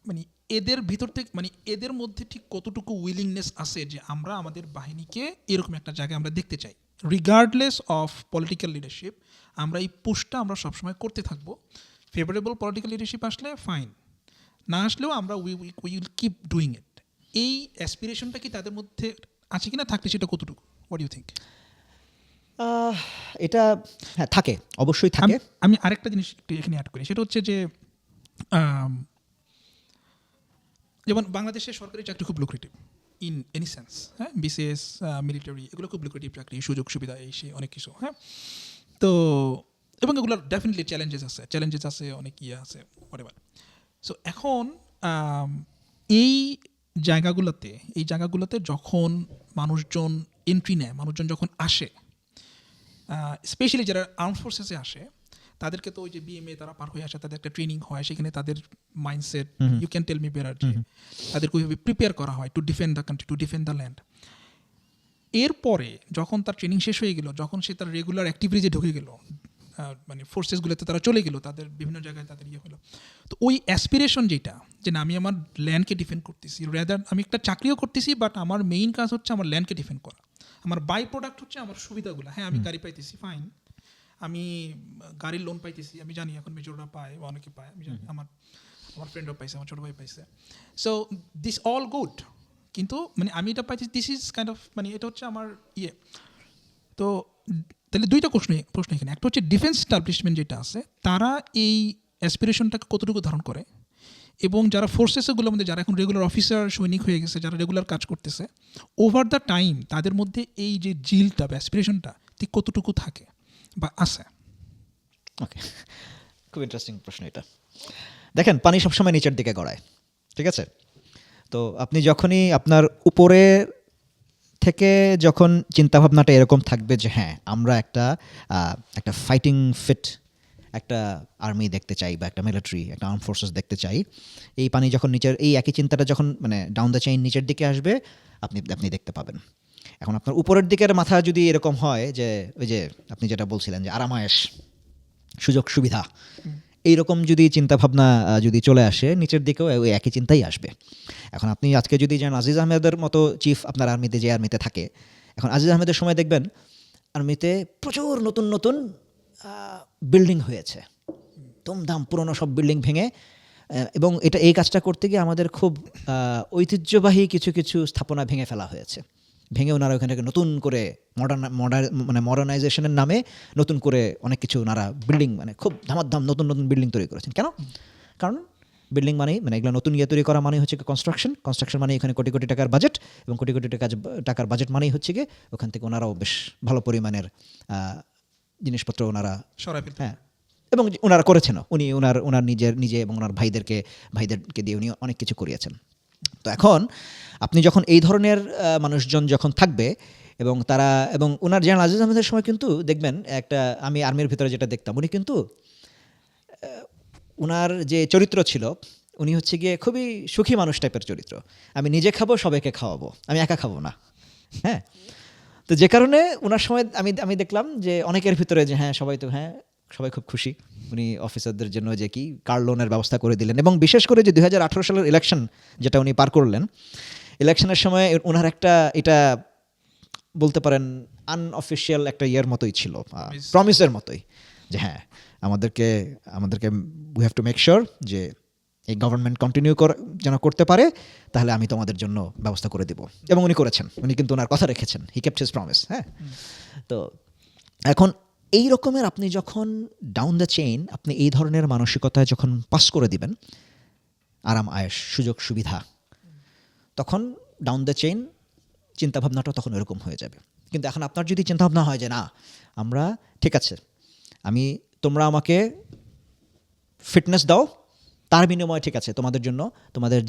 মানে এদের ভিতর থেকে মানে এদের মধ্যে ঠিক কতটুকু উইলিংনেস আছে যে আমরা আমাদের বাহিনীকে এরকম একটা জায়গায় আমরা দেখতে চাই, রিগার্ডলেস অফ পলিটিক্যাল লিডারশিপ। আমরা এই পুশটা আমরা সবসময় করতে থাকবো। ফেভারেবল পলিটিক্যাল লিডারশিপ আসলে ফাইন, না আসলেও আমরা we will keep doing it. এই অ্যাসপিরেশনটা কি তাদের মধ্যে আছে কিনা, থাকলে সেটা কতটুকু, হোয়াট ইউ থিঙ্ক? এটা হ্যাঁ থাকে, অবশ্যই থাকে। আমি আরেকটা জিনিস এখানে অ্যাড করি, সেটা হচ্ছে যে যেমন বাংলাদেশের সরকারি চাকরি খুব লুক্রেটিভ ইন এনি সেন্স, হ্যাঁ, বিসিএস মিলিটারি এগুলো খুব লুক্রেটিভ চাকরি, সুযোগ সুবিধা এই সেই অনেক কিছু, হ্যাঁ। তো এবং এগুলোর ডেফিনেটলি চ্যালেঞ্জেস আছে, অনেক ইয়ে আছে, হোয়াটএভার। সো এখন এই জায়গাগুলোতে যখন মানুষজন এন্ট্রি নেয়, মানুষজন যখন আসে, স্পেশালি যারা আর্ম ফোর্সেসে আসে, তাদেরকে তো ওই যে BMA তারা পার হয়ে আসে, তাদের একটা ট্রেনিং হয়, সেখানে তাদের mindset you can tell me better, যে তাদেরকে ওইভাবে প্রিপেয়ার করা হয় to defend the country, to defend the land. এরপরে যখন তার ট্রেনিং শেষ হয়ে গেল, যখন সে তার রেগুলার অ্যাক্টিভিটিজে ঢুকে গেল, মানে ফোর্সেসগুলোতে তারা চলে গেল, তাদের বিভিন্ন জায়গায় তাদের ইয়ে হলো, তো ওই অ্যাসপিরেশন যেটা যে না আমি আমার ল্যান্ডকে ডিফেন্ড করতেছি, রেদার আমি একটা চাকরিও করতেছি বাট আমার মেইন কাজ হচ্ছে আমার ল্যান্ডকে ডিফেন্ড করা, আমার বাই প্রোডাক্ট হচ্ছে আমার সুবিধাগুলো। হ্যাঁ, আমি গাড়ি পাইতেছি, ফাইন, আমি গাড়ির লোন পাইতেছি, আমি জানি এখন মেজররা পায় বা অনেকে পায়, আমি জানি, আমার ফ্রেন্ডও পাইছে, আমার ছোটো ভাই পাইছে, সো দিস অল গুড। কিন্তু মানে আমি এটা পাইছি, দিস ইজ কাইন্ড অফ মানে এটা হচ্ছে আমার ইয়ে। তো তাহলে দুইটা প্রশ্ন এখানে, একটা হচ্ছে ডিফেন্স স্টাবলিশমেন্ট যেটা আছে তারা এই অ্যাসপিরেশনটাকে কতটুকু ধারণ করে, এবং যারা ফোর্সেসগুলোর মধ্যে যারা এখন রেগুলার অফিসার সৈনিক হয়ে গেছে, যারা রেগুলার কাজ করতেছে, ওভার দ্য টাইম তাদের মধ্যে এই যে জিলটা বা অ্যাসপিরেশনটা ঠিক কতটুকু থাকে বা আছে? ওকে, খুব ইন্টারেস্টিং প্রশ্ন এটা। দেখেন, পানি সবসময় নিচের দিকে গড়ায়, ঠিক আছে? তো আপনি যখনই আপনার উপরে থেকে যখন চিন্তাভাবনাটা এরকম থাকবে যে হ্যাঁ আমরা একটা ফাইটিং ফিট একটা আর্মি দেখতে চাই বা একটা মিলিটারি, একটা আর্ম ফোর্সেস দেখতে চাই, এই পানি যখন এই একই চিন্তাটা যখন মানে ডাউন দ্য চেইন নিচের দিকে আসবে, আপনি দেখতে পাবেন। এখন আপনার উপরের দিকের মাথা যদি এরকম হয় যে ওই যে আপনি যেটা বলছিলেন যে আরামায়েশ, সুযোগ সুবিধা, এইরকম যদি চিন্তাভাবনা যদি চলে আসে, নিচের দিকেও ওই একই চিন্তাই আসবে। এখন আপনি আজকে যদি যান আজিজ আহমেদের মতো চিফ আপনার আর্মিতে, যে আর্মিতে থাকে, এখন আজিজ আহমেদের সময় দেখবেন আর্মিতে প্রচুর নতুন নতুন বিল্ডিং হয়েছে, ধুমধাম পুরনো সব বিল্ডিং ভেঙে, এবং এটা এই কাজটা করতে গিয়ে আমাদের খুব ঐতিহ্যবাহী কিছু কিছু স্থাপনা ভেঙে ফেলা হয়েছে। ভেঙে ওনারা ওখানে নতুন করে মানে মডার্নাইজেশনের নামে নতুন করে অনেক কিছু ওনারা বিল্ডিং, মানে খুব ধামাধাম নতুন নতুন বিল্ডিং তৈরি করেছেন। কেন? কারণ বিল্ডিং মানেই, মানে এগুলো নতুন তৈরি করা মানে হচ্ছে কনস্ট্রাকশন মানে এখানে কোটি কোটি টাকার বাজেট, এবং কোটি কোটি টাকার বাজেট মানেই হচ্ছে গিয়ে ওখান থেকে ওনারাও বেশ ভালো পরিমাণের জিনিসপত্র ওনারা সরাই ফেলতে। হ্যাঁ, এবং ওনারা করেছেনও। উনি ওনার নিজে এবং ওনার ভাইদেরকে দিয়ে উনি অনেক কিছু করিয়েছেন। তো এখন আপনি যখন এই ধরনের মানুষজন যখন থাকবে, এবং তারা, এবং ওনার জেনারেল আজিজ আহমেদের সময় কিন্তু দেখবেন একটা, আমি আর্মির ভিতরে যেটা দেখতাম, উনি কিন্তু ওনার যে চরিত্র ছিল, উনি হচ্ছে গিয়ে খুবই সুখী মানুষ টাইপের চরিত্র। আমি নিজে খাবো, সবাইকে খাওয়াবো, আমি একা খাবো না। হ্যাঁ, তো যে কারণে ওনার সময় আমি দেখলাম যে অনেকের ভিতরে যে সবাই খুব খুশি। উনি অফিসারদের জন্য যে কি কার লোনের ব্যবস্থা করে দিলেন, এবং বিশেষ করে যে 2018 সালের ইলেকশন যেটা উনি পার করলেন, ইলেকশনের সময় ওনার একটা, এটা বলতে পারেন আনঅফিসিয়াল একটা ইয়ের মতোই ছিল, প্রমিসের মতোই, যে হ্যাঁ আমাদেরকে we have to make sure যে এই গভর্নমেন্ট কন্টিনিউ যেন করতে পারে, তাহলে আমি তোমাদের জন্য ব্যবস্থা করে দিব। এবং উনি করেছেন, উনি কিন্তু ওনার কথা রেখেছেন, হি কেপ্ট হিজ প্রমিস। হ্যাঁ, তো এখন এই রকমের আপনি যখন ডাউন দ্য চেইন আপনি এই ধরনের মানসিকতায় যখন পাস করে দিবেন, আরাম আয়েশ সুযোগ সুবিধা, তখন ডাউন দ্য চেইন চিন্তাভাবনাটা তখন এরকম হয়ে যাবে। কিন্তু এখন আপনার যদি চিন্তাভাবনা হয় যে না, আমরা ঠিক আছে, তোমরা আমাকে ফিটনেস দাও, তার বিনিময়ে ঠিক আছে তোমাদের জন্য তোমাদের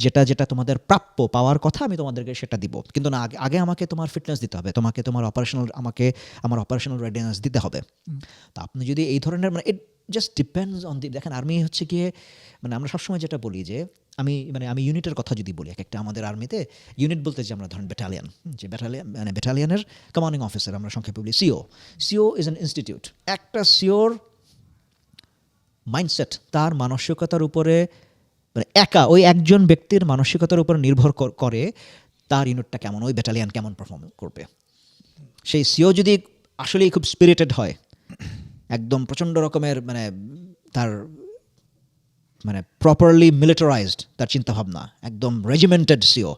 যেটা তোমাদের প্রাপ্য পাওয়ার কথা আমি তোমাদেরকে সেটা দিব, কিন্তু না, আগে আমাকে তোমার ফিটনেস দিতে হবে, তোমাকে আমার অপারেশনাল রেডিনেস দিতে হবে। তো আপনি যদি এই ধরনের, মানে ইট জাস্ট ডিপেন্ডস অন দেখেন আর্মি হচ্ছে গিয়ে, মানে আমরা সবসময় যেটা বলি যে আমি ইউনিটের কথা যদি বলি, একটা আমাদের আর্মিতে ইউনিট বলতে যে আমরা ধরেন ব্যাটালিয়নের কমান্ডিং অফিসার, আমরা সংক্ষেপে বলি সিও ইজ অ্যান ইনস্টিটিউট। একটা সিওর মাইন্ডসেট, তার মানসিকতার উপরে, মানে ওই একজন ব্যক্তির মানসিকতার উপর নির্ভর করে তার ইউনিটটা কেমন, ওই ব্যাটালিয়ান কেমন পারফর্ম করবে। সেই সিও যদি আসলেই খুব স্পিরিটেড হয়, একদম প্রচণ্ড রকমের, মানে তার মানে প্রপারলি মিলিটারাইজড তার চিন্তাভাবনা, একদম রেজিমেন্টেড সিও,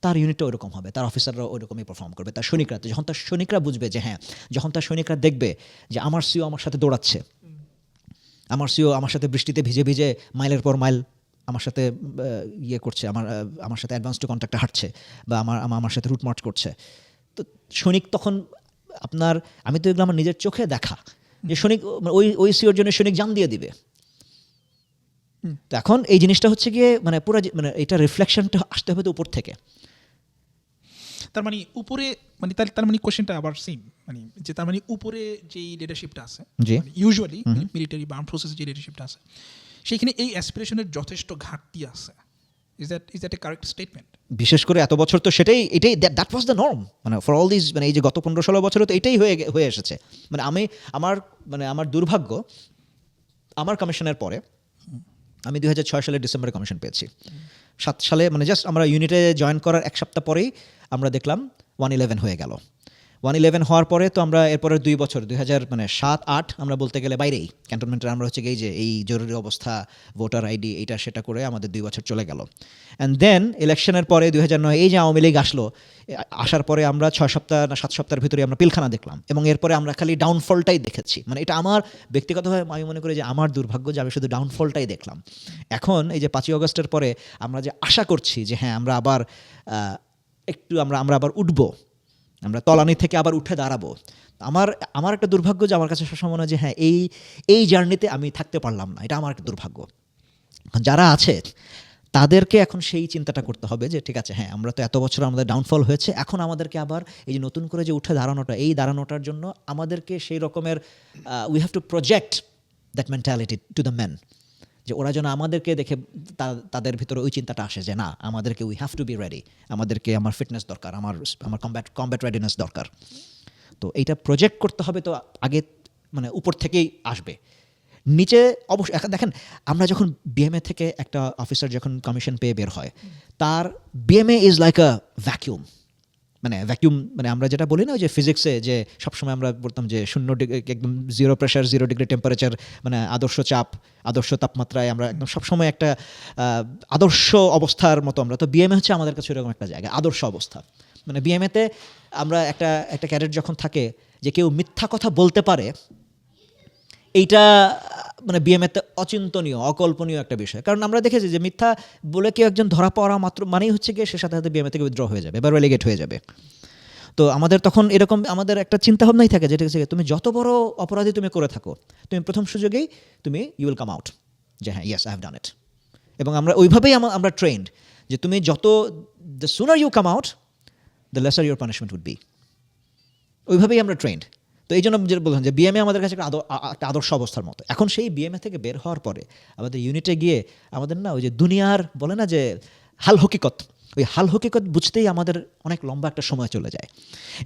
তার ইউনিটও ওইরকম হবে, তার অফিসাররাও ওইরকমই পারফর্ম করবে। তার সৈনিকরা, যখন তার সৈনিকরা বুঝবে যে হ্যাঁ, যখন তার সৈনিকরা দেখবে যে আমার সিও আমার সাথে দৌড়াচ্ছে, আমার সিও আমার সাথে বৃষ্টিতে ভিজে ভিজে মাইলের পর মাইল আমার সাথে ইয়ে করছে, আমার সাথে অ্যাডভান্স টু কন্ট্যাক্টে হাঁটছে, বা আমার সাথে রুট মার্চ করছে, তো সৈনিক তখন আমি তো এগুলো আমার নিজের চোখে দেখা, যে সৈনিক ওই সিওর জন্য সৈনিক জান দিয়ে দিবে। তো এখন এই জিনিসটা হচ্ছে গিয়ে মানে পুরো, মানে এটা রিফ্লেকশনটা আসতে হবে তো উপর থেকে। তার মানে উপরে, মানে তার মানে কোশ্চেনটা আবার সেম, মানে যে তার মানে উপরে যেই লিডারশিপটা আছে, ইউজুয়ালি মিলিটারি বা আর্ম ফোর্সেস যে লিডারশিপটা আছে, সেইখানে এই অ্যাসপিরেশনের যথেষ্ট ঘাটতি আছে। Is that a correct statement? বিশেষ করে এত বছর তো এটাই দ্যাট ওয়াজ দ্য নর্ম, মানে ফর অল দিস, মানে এই যে গত 15-16 বছরে তো এটাই হয়ে এসেছে। মানে আমার দুর্ভাগ্য, আমার কমিশনের পরে আমি 2006 সালে ডিসেম্বরে কমিশন পেয়েছি। 7 সালে মানে জাস্ট আমরা ইউনিটে জয়েন করার 1 সপ্তাহ পরেই আমরা দেখলাম 111 হয়ে গেল। 111 হওয়ার পরে তো আমরা এরপরের 2 বছর 2007-8 আমরা বলতে গেলে বাইরেই ক্যান্টনমেন্টের, আমরা হচ্ছে যে এই জরুরি অবস্থা, ভোটার আইডি, এইটা সেটা করে আমাদের 2 বছর চলে গেল। অ্যান্ড দেন ইলেকশনের পরে 2009 এই যে আওয়ামী লীগ আসার পরে আমরা 6 সপ্তাহ না 7 সপ্তাহের ভিতরে আমরা পিলখানা দেখলাম, এবং এরপরে আমরা খালি ডাউনফলটাই দেখেছি। মানে এটা আমার ব্যক্তিগতভাবে আমি মনে করি যে আমার দুর্ভাগ্য যে আমি শুধু ডাউনফলটাই দেখলাম। এখন এই যে 5ই আগস্টের পরে আমরা যে আশা করছি যে হ্যাঁ আমরা আবার আমরা আবার উঠবো, আমরা তলানি থেকে আবার উঠে দাঁড়াবো, আমার একটা দুর্ভাগ্য যে আমার কাছে সবসময় মনে হয় যে হ্যাঁ এই জার্নিতে আমি থাকতে পারলাম না, এটা আমার একটা দুর্ভাগ্য। যারা আছে তাদেরকে এখন সেই চিন্তাটা করতে হবে যে ঠিক আছে, হ্যাঁ আমরা তো এত বছর আমাদের ডাউনফল হয়েছে, এখন আমাদেরকে আবার এই যে নতুন করে যে উঠে দাঁড়ানোটা, এই দাঁড়ানোটার জন্য আমাদেরকে সেই রকমের we have two project that mentality to the man, যে ওরা যেন আমাদেরকে দেখে তাদের ভিতরে ওই চিন্তাটা আসে যে না, আমাদেরকে we have to be ready, আমাদেরকে আমার ফিটনেস দরকার, আমার কমব্যাট রেডিনেস দরকার। তো এইটা প্রজেক্ট করতে হবে, তো আগে মানে উপর থেকেই আসবে। নিচে অবশ্যই এখন দেখেন আমরা যখন বিএমএ থেকে একটা অফিসার যখন কমিশন পেয়ে বের হয় তার BMA is like a vacuum মানে আমরা যেটা বলি না ওই যে ফিজিক্সে যে সবসময় আমরা বলতাম যে 0 ডিগ্রি একদম 0 প্রেশার 0 ডিগ্রি টেম্পারেচার মানে আদর্শ চাপ আদর্শ তাপমাত্রায় আমরা একদম সবসময় একটা আদর্শ অবস্থার মতো আমরা তো বিএমএ হচ্ছে আমাদের কাছে এরকম একটা জায়গা আদর্শ অবস্থা মানে বিএমএতে আমরা একটা ক্যাডেট যখন থাকে যে কেউ মিথ্যা কথা বলতে পারে এইটা মানে বিএমএতে অচিন্তনীয় অকল্পনীয় একটা বিষয় কারণ আমরা দেখেছি যে মিথ্যা বলে কেউ একজন ধরা পড়া মাত্র মানেই হচ্ছে গিয়ে সে সাথে সাথে বিএমএ থেকে উইথড্র হয়ে যাবে বা রেলিগেট হয়ে যাবে তো আমাদের তখন এরকম আমাদের একটা চিন্তাভাবনাই থাকে যেটা হচ্ছে তুমি যত বড় অপরাধী তুমি করে থাকো তুমি প্রথম সুযোগেই তুমি ইউ উইল কাম আউট যে হ্যাঁ yes I have done it এবং আমরা ওইভাবেই আমরা ট্রেন্ড যে তুমি যত the sooner you come out the lesser your punishment would be ওইভাবেই আমরা ট্রেন্ড তো এই জন্য যেটা বললাম যে বিএমএ আমাদের কাছে একটা আদর্শ অবস্থার মতো এখন সেই বিএমএ থেকে বের হওয়ার পরে আমাদের ইউনিটে গিয়ে আমাদের না ওই যে দুনিয়ার বলে না যে হাল হকিকত ওই হাল হকিকত বুঝতেই আমাদের অনেক লম্বা একটা সময় চলে যায়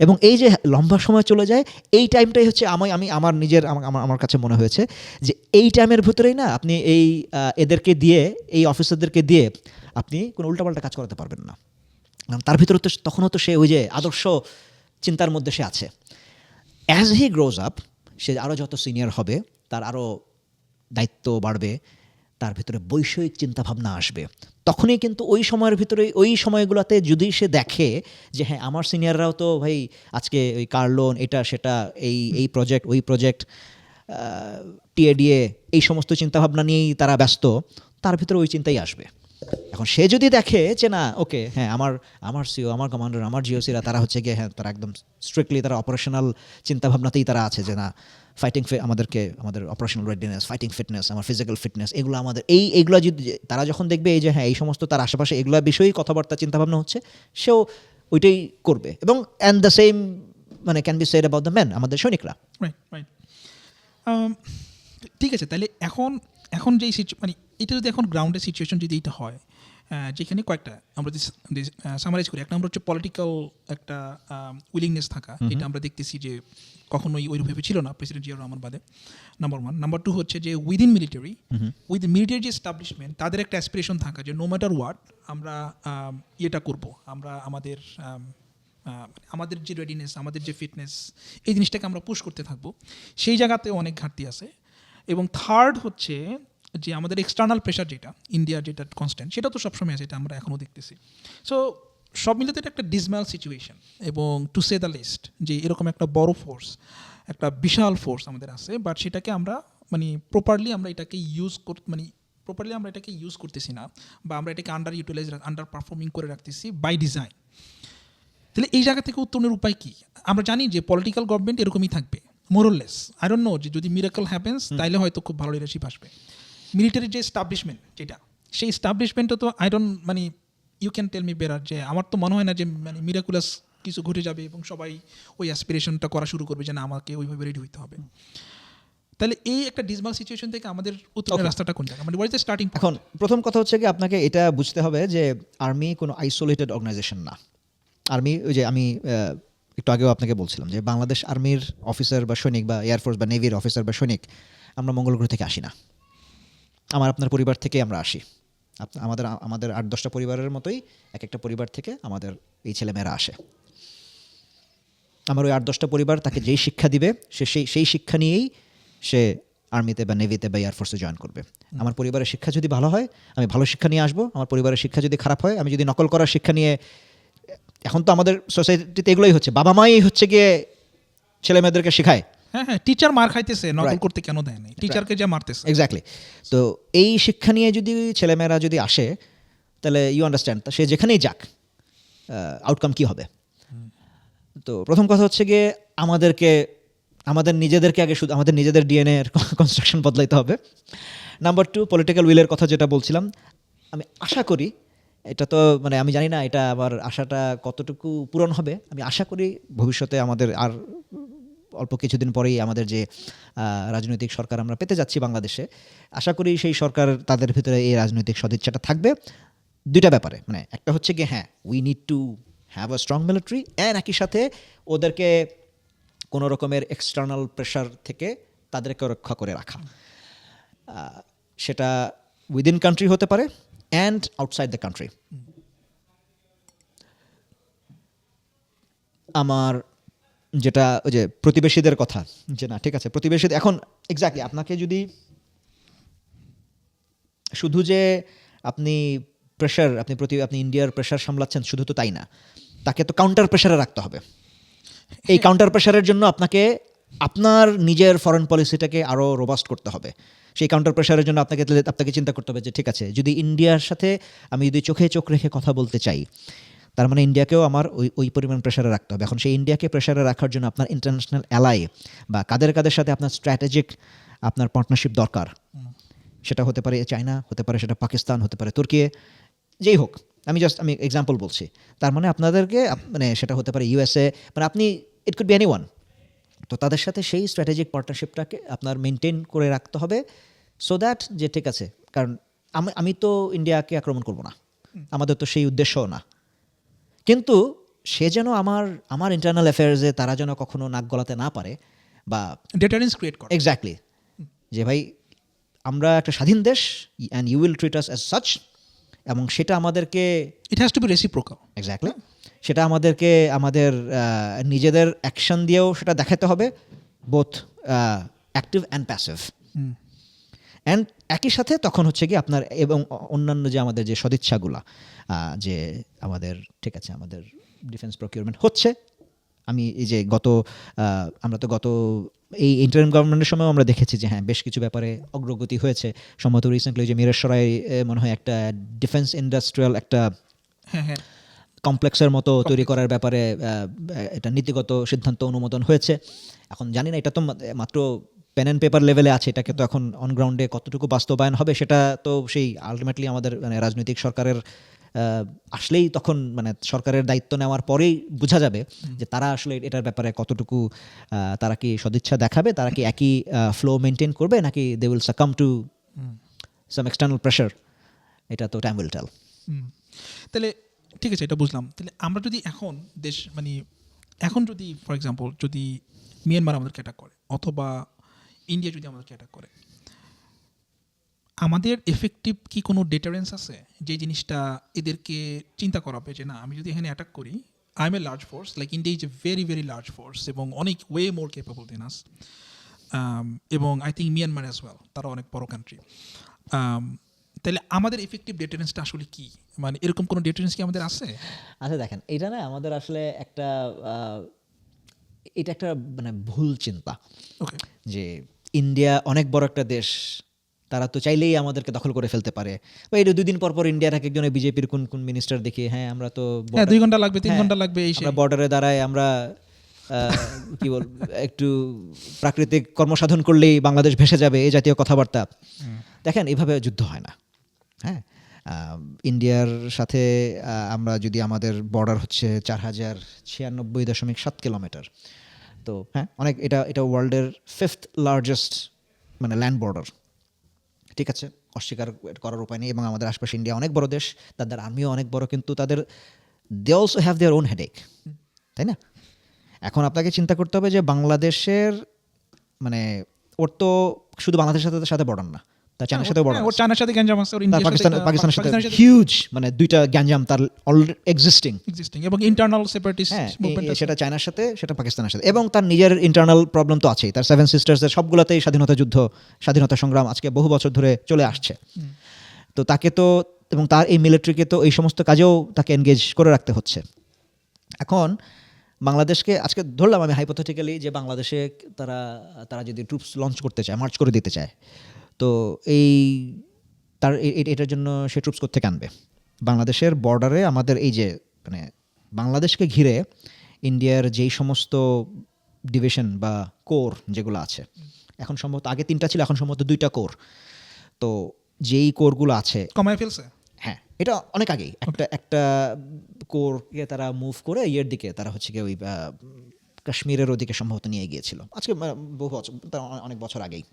এবং এই যে লম্বা সময় চলে যায় এই টাইমটাই হচ্ছে আমি আমার নিজের আমার কাছে মনে হয়েছে যে এই টাইমের ভিতরেই না আপনি এই এদেরকে দিয়ে এই অফিসারদেরকে দিয়ে আপনি কোনো উল্টাপাল্টা কাজ করাতে পারবেন না কারণ তার ভিতরে তো তখনও তো সে ওই যে আদর্শ চিন্তার মধ্যে সে আছে অ্যাজ হি গ্রোজ আপ সে আরও যত সিনিয়র হবে তার আরও দায়িত্ব বাড়বে তার ভিতরে বৈষয়িক চিন্তাভাবনা আসবে তখনই কিন্তু ওই সময়ের ভিতরে ওই সময়গুলোতে যদি সে দেখে যে হ্যাঁ আমার সিনিয়ররাও তো ভাই আজকে ওই কার লোন এটা সেটা এই প্রজেক্ট ওই প্রজেক্ট টিএডিএ এই সমস্ত চিন্তাভাবনা নিয়েই তারা ব্যস্ত তার ভিতরে ওই চিন্তাই আসবে এখন সে যদি দেখে যে না ওকে হ্যাঁ আমার সিও আমার কমান্ডার আমার জিওসিরা তারা হচ্ছে গিয়ে হ্যাঁ তারা একদম স্ট্রিক্টলি তারা অপারেশনাল চিন্তাভাবনাতেই তারা আছে যে না আমাদের অপারেশনাল রেডিনেস ফাইটিং ফিটনেস আমার ফিজিক্যাল ফিটনেস এগুলো আমাদের এইগুলো যদি তারা যখন দেখবে এই যে হ্যাঁ এই সমস্ত তার আশেপাশে এগুলো বিষয়েই কথাবার্তা চিন্তাভাবনা হচ্ছে সেও ওইটাই করবে এবং অ্যান্ড দ্য সেম মানে can be said about the man আমাদের সৈনিকরা রাইট ঠিক আছে তাহলে এখন যেই মানে এটা যদি এখন গ্রাউন্ডের সিচুয়েশন যদি এটা হয় যেখানে কয়েকটা আমরা যদি সামারাইজ করি এক নম্বর হচ্ছে পলিটিক্যাল একটা উইলিংনেস থাকা এটা আমরা দেখতেছি যে কখনোই ওইভাবে ছিল না প্রেসিডেন্ট জিয়াউর রহমান বাদে নাম্বার 1 নাম্বার 2 হচ্ছে যে উইদিন মিলিটারি যে এস্টাবলিশমেন্ট তাদের একটা অ্যাসপিরেশন থাকা যে নো ম্যাটার হোয়াট আমরা ইয়েটা করবো আমরা আমাদের যে রেডিনেস আমাদের যে ফিটনেস এই জিনিসটাকে আমরা পুশ করতে থাকবো সেই জায়গাতে অনেক ঘাটতি আছে এবং থার্ড হচ্ছে যে আমাদের এক্সটার্নাল প্রেশার যেটা ইন্ডিয়ার যেটা কনস্ট্যান্ট সেটা তো সবসময় আছে এটা আমরা এখনও দেখতেছি সো সব মিলে তো এটা একটা ডিসম্যাল সিচুয়েশন এবং টু সে দ্য লিস্ট যে এরকম একটা বড় ফোর্স একটা বিশাল ফোর্স আমাদের আছে বাট সেটাকে আমরা মানে প্রপারলি আমরা এটাকে ইউজ করতেছি না বা আমরা এটাকে আন্ডার পারফর্মিং করে রাখতেছি বাই ডিজাইন তাহলে এই জায়গা থেকে উত্তরণের উপায় কী আমরা জানি যে পলিটিক্যাল গভর্নমেন্ট এরকমই থাকবে মোরলেস আই ডোন্ট নো যে যদি মিরাকল হ্যাপেন্স তাইলে হয়তো খুব ভালো লিডারশিপ আসবে মিলিটারি যে এস্টাবলিশমেন্ট যেটা সেই এস্টাবলিশমেন্টও তো মানে ইউ ক্যান টেল মি বেরার যে আমার তো মনে হয় না যে মানে মিরাকুলাস কিছু ঘটে যাবে এবং সবাই ওই অ্যাসপিরেশনটা করা শুরু করবে যে না আমাকে ওইভাবে রেডি হইতে হবে তাহলে এই একটা ডিসমাল সিচুয়েশন থেকে আমাদের উত্তরের রাস্তাটা কোন জায়গা মানে হোয়াট ইজ দ্য স্টার্টিং এখন প্রথম কথা হচ্ছে কি আপনাকে এটা বুঝতে হবে যে আর্মি কোনো আইসোলেটেড অর্গানাইজেশন না আর্মি ওই যে আমি একটু আগেও আপনাকে বলছিলাম যে বাংলাদেশ আর্মির অফিসার বা সৈনিক বা এয়ারফোর্স বা নেভির অফিসার বা সৈনিক আমরা মঙ্গল গ্রহ থেকে আসি না আপনার পরিবার থেকে আমরা আসি আমাদের 8-10টা পরিবারের মতোই এক একটা পরিবার থেকে আমাদের এই ছেলেমেয়েরা আসে আমার ওই 8-10টা পরিবার তাকে যেই শিক্ষা দিবে সে সেই শিক্ষা নিয়েই সে আর্মিতে বা নেভিতে বা এয়ারফোর্সে জয়েন করবে আমার পরিবারের শিক্ষা যদি ভালো হয় আমি ভালো শিক্ষা নিয়ে আসবো আমার পরিবারের শিক্ষা যদি খারাপ হয় আমি যদি নকল করার শিক্ষা নিয়ে এখন তো আমাদের সোসাইটিতে এগুলোই হচ্ছে বাবা মাই হচ্ছে গিয়ে ছেলে মেয়েদেরকে শেখায় হ্যাঁ টিচার মার খাইতেছে নকল করতে কেন দেয় না টিচারকে যা মারতেছে এক্স্যাক্টলি তো এই শিক্ষা নিয়ে যদি ছেলেমেয়েরা যদি আসে তাহলে ইউ আন্ডারস্ট্যান্ড সে যেখানেই যাক আউটকাম কী হবে তো প্রথম কথা হচ্ছে গিয়ে আমাদের নিজেদেরকে আগে শুধু আমাদের নিজেদের ডিএনএ এর কনস্ট্রাকশন বদলাইতে হবে নাম্বার 2 পলিটিক্যাল উইলের কথা যেটা বলছিলাম আমি আশা করি এটা তো মানে আমি জানি না এটা আবার আশাটা কতটুকু পূরণ হবে আমি আশা করি ভবিষ্যতে আমাদের আর অল্প কিছুদিন পরেই আমাদের যে রাজনৈতিক সরকার আমরা পেতে যাচ্ছি বাংলাদেশে আশা করি সেই সরকার তাদের ভিতরে এই রাজনৈতিক সদিচ্ছাটা থাকবে দুইটা ব্যাপারে মানে একটা হচ্ছে গিয়ে হ্যাঁ we need to have a strong military and একই সাথে ওদেরকে কোনো রকমের এক্সটার্নাল প্রেশার থেকে তাদেরকে রক্ষা করে রাখা সেটা উইদিন কান্ট্রি হতে পারে অ্যান্ড আউটসাইড দ্য কান্ট্রি। আমার যেটা ওই যে প্রতিবেশীদের কথা, যে না ঠিক আছে প্রতিবেশীদের এখন এক্স্যাক্টলি আপনাকে যদি শুধু যে আপনি প্রেশার আপনি ইন্ডিয়ার প্রেশার সামলাচ্ছেন শুধু তো তাই না, তাকে তো কাউন্টার প্রেশারে রাখতে হবে। এই কাউন্টার প্রেশারের জন্য আপনাকে আপনার নিজের ফরেন পলিসিটাকে আরও রোবাস্ট করতে হবে। সেই কাউন্টার প্রেশারের জন্য আপনাকে চিন্তা করতে হবে যে ঠিক আছে যদি ইন্ডিয়ার সাথে আমি যদি চোখে চোখ রেখে কথা বলতে চাই, তার মানে ইন্ডিয়াকেও আমার ওই পরিমাণ প্রেশারে রাখতে হবে। এখন সেই ইন্ডিয়াকে প্রেশারে রাখার জন্য আপনার ইন্টারন্যাশনাল অ্যালাই বা কাদের সাথে আপনার স্ট্র্যাটেজিক আপনার পার্টনারশিপ দরকার, সেটা হতে পারে চায়না, হতে পারে সেটা পাকিস্তান, হতে পারে তুর্কি, যেই হোক আমি এক্সাম্পল বলছি। তার মানে আপনাদেরকে মানে সেটা হতে পারে ইউএসএ, মানে আপনি ইট কুড বি এনিওয়ান। তো তাদের সাথে সেই স্ট্র্যাটেজিক পার্টনারশিপটাকে আপনার মেনটেন করে রাখতে হবে সো দ্যাট যে ঠিক আছে, কারণ আমি তো ইন্ডিয়াকে আক্রমণ করব না, আমাদের তো সেই উদ্দেশ্যও না, কিন্তু সে যেন আমার ইন্টারনাল অ্যাফেয়ার্সে তারা যেন কখনো নাক গলাতে না পারে বা ডেটারেন্স ক্রিয়েট করে। এক্স্যাক্টলি, যে ভাই আমরা একটা স্বাধীন দেশ and you will treat us as such, এবং সেটা আমাদেরকে it has to be reciprocal. Exactly সেটা আমাদেরকে আমাদের নিজেদের অ্যাকশন দিয়েও সেটা দেখাতে হবে, both active and passive. And একই সাথে তখন হচ্ছে কি আপনার এবং অন্যান্য যে আমাদের যে সদিচ্ছাগুলা, যে আমাদের ঠিক আছে আমাদের ডিফেন্স প্রকিউরমেন্ট হচ্ছে, আমি এই যে আমরা তো গত এই ইন্টারিম গভর্নমেন্টের সময় আমরা দেখেছি যে হ্যাঁ বেশ কিছু ব্যাপারে অগ্রগতি হয়েছে। সম্ভবত রিসেন্টলি যে মিরেশ্বরায় মনে হয় একটা ডিফেন্স ইন্ডাস্ট্রিয়াল একটা হ্যাঁ কমপ্লেক্সের মতো তৈরি করার ব্যাপারে এটা নীতিগত সিদ্ধান্ত অনুমোদন হয়েছে। এখন জানি না এটা তো মাত্র পেন অ্যান্ড পেপার লেভেলে আছে, এটাকে তো এখন অন গ্রাউন্ডে কতটুকু বাস্তবায়ন হবে সেটা তো সেই আলটিমেটলি আমাদের মানে রাজনৈতিক সরকারের আসলেই তখন মানে সরকারের দায়িত্ব নেওয়ার পরেই বোঝা যাবে যে তারা আসলে এটার ব্যাপারে কতটুকু তারা কি সদিচ্ছা দেখাবে, তারা কি একই ফ্লো মেনটেন করবে, নাকি they will succumb to some external pressure, এটা তো টাইম উইল টেল। তাহলে ঠিক আছে, এটা বুঝলাম। তাহলে আমরা যদি এখন যদি ফর এক্সাম্পল যদি মিয়ানমার আমাদেরকে অ্যাটাক করে অথবা ইন্ডিয়া যদি আমাদেরকে অ্যাটাক করে, আমাদের এফেক্টিভ কি কোনো ডেটারেন্স আছে যে জিনিসটা এদেরকে চিন্তা করাবে যে না আমি যদি এখানে অ্যাটাক করি, I M a large force, like India is a very very large force এবং অনেক ওয়ে মোর কেপেবল দেন আস, এবং I think Myanmar as well, তারা অনেক বড় কান্ট্রি। তাহলে আমাদের এফেক্টিভ ডেটারেন্সটা আসলে কি, মানে এরকম কোনো ডেটারেন্স কি আমাদের আছে? আচ্ছা দেখেন, এটা না আমাদের আসলে এটা একটা মানে ভুল চিন্তা। ওকে, যে ইন্ডিয়া অনেক বড় একটা দেশ, তারা তো চাইলেই আমাদেরকে দখল করে ফেলতে পারে, বা এই 2 দিন পর পর ইন্ডিয়ার এক একজনের বিজেপির কোন মিনিস্টার দেখি হ্যাঁ আমরা তো 2 ঘন্টা লাগবে 3 ঘন্টা লাগবে এই আমরা বর্ডারে দাঁড়ায়, আমরা কি বল একটু প্রাকৃতিক কর্মসাধন করলেই বাংলাদেশ ভেসে যাবে, এই জাতীয় কথাবার্তা। দেখেন এইভাবে যুদ্ধ হয় না। হ্যাঁ, ইন্ডিয়ার সাথে আমরা যদি আমাদের বর্ডার হচ্ছে 4096.7 কিলোমিটার, তো হ্যাঁ অনেক, এটা ওয়ার্ল্ডের 5th লার্জেস্ট মানে ল্যান্ড বর্ডার, ঠিক আছে, অস্বীকার করার উপায় নেই। এবং আমাদের আশপাশে ইন্ডিয়া অনেক বড় দেশ, তাদের আর্মিও অনেক বড়, কিন্তু they also have their own headache, তাই না? এখন আপনাকে চিন্তা করতে হবে যে বাংলাদেশের মানে ওর তো শুধু বাংলাদেশের সাথে বর্ডার না, তার চায়নার সাথে বর্ডার, ওর চায়নার সাথে গ্যাঞ্জাম আছে, ওর ইন্ডিয়ার পাকিস্তানের সাথে হিউজ, মানে 2টা গ্যাঞ্জাম তার অলরেডি এক্সিস্টিং এবং ইন্টারনাল সেপারেটিস্ট হ্যাঁ, মুভমেন্ট আছে। সেটা চায়নার সাথে, সেটা পাকিস্তানের সাথে, এবং তার নিজের ইন্টারনাল প্রবলেম তো আছেই। তার 7 সিস্টার্সের সবগুলোতেই স্বাধীনতা সংগ্রাম আজকে বহু বছর ধরে চলে আসছে। তো তাকে তো, এবং তার এই মিলিটারিকে তো এই সমস্ত কাজেও তাকে এনগেজ করে রাখতে হচ্ছে। এখন বাংলাদেশকে আজকে ধরলাম আমি হাইপোথেটিক্যালি যে বাংলাদেশে তারা যদি ট্রুপস লঞ্চ করতে চায়, মার্চ করে দিতে চায়, তো এটার জন্য সে ট্রুপস কোত্থেকে আনবে? বাংলাদেশের বর্ডারে আমাদের এই যে মানে বাংলাদেশকে ঘিরে ইন্ডিয়ার যেই সমস্ত ডিভিশন বা কোর যেগুলো আছে, এখন সম্ভবত আগে 3টা ছিল, এখন সম্ভবত 2টা কোর। তো যেই কোরগুলো আছে কমায় ফেলছে। হ্যাঁ, এটা অনেক আগেই একটা কোরকে তারা মুভ করে ইয়ের দিকে, তারা হচ্ছে কি ওই কাশ্মীরের ওদিকে সম্ভবত নিয়ে গিয়েছিল, আজকে বহু বছর, অনেক বছর আগেই।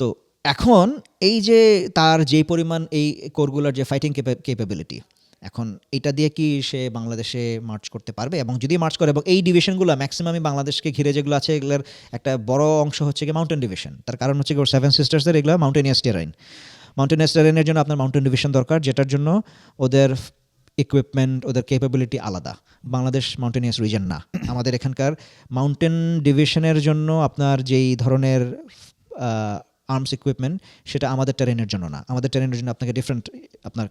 তো এখন এই যে তার যেই পরিমাণ এই কোরগুলোর যে ফাইটিং ক্যাপাবিলিটি, এখন এটা দিয়ে কি সে বাংলাদেশে মার্চ করতে পারবে, এবং যদি মার্চ করে, এবং এই ডিভিশনগুলো ম্যাক্সিমামই বাংলাদেশকে ঘিরে যেগুলো আছে এগুলোর একটা বড় অংশ হচ্ছে কি মাউন্টেন ডিভিশন। তার কারণ হচ্ছে কি ওর সেভেন সিস্টার্সের এগুলো মাউন্টেনিয়াস টেরাইন। মাউন্টেনিয়াস টেরাইনের জন্য আপনার মাউন্টেন ডিভিশন দরকার, যেটার জন্য ওদের ইকুইপমেন্ট, ওদের ক্যাপাবিলিটি আলাদা। বাংলাদেশ মাউন্টেনিয়াস রিজন না। আমাদের এখানকার মাউন্টেন ডিভিশনের জন্য আপনার যেই ধরনের আর্মস ইকুইপমেন্ট সেটা আমাদের টেরেনের জন্য না। আমাদের টেরেনের জন্য আপনাকে ডিফারেন্ট,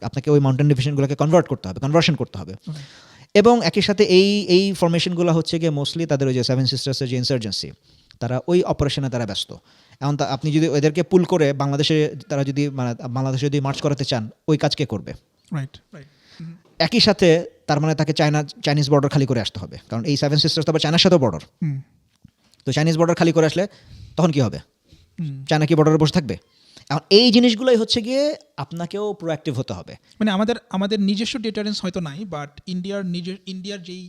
আপনাকে ওই মাউন্টেন ডিভিশনগুলোকে কনভার্সন করতে হবে। এবং একই সাথে এই ফরমেশনগুলো হচ্ছে গিয়ে মোস্টলি তাদের ওই যে সেভেন সিস্টার্সের যে ইনসার্জেন্সি, তারা ওই অপারেশনে তারা ব্যস্ত। এখন আপনি যদি ওদেরকে পুল করে বাংলাদেশে তারা যদি বাংলাদেশে যদি মার্চ করাতে চান, ওই কাজ কে করবে? রাইট। একই সাথে তার মানে তাকে চাইনিজ বর্ডার খালি করে আসতে হবে, কারণ এই সেভেন সিস্টার্স তো আবার চায়নার সাথেও বর্ডার। তো চাইনিজ বর্ডার খালি করে আসলে তখন কি হবে? চায়না কি বর্ডারে বসে থাকবে? এখন এই জিনিসগুলোই হচ্ছে গিয়ে আপনাকেও প্রোঅ্যাক্টিভ হতে হবে। মানে আমাদের নিজস্ব ডিটারেন্স হয়তো নাই, বাট ইন্ডিয়ার যেই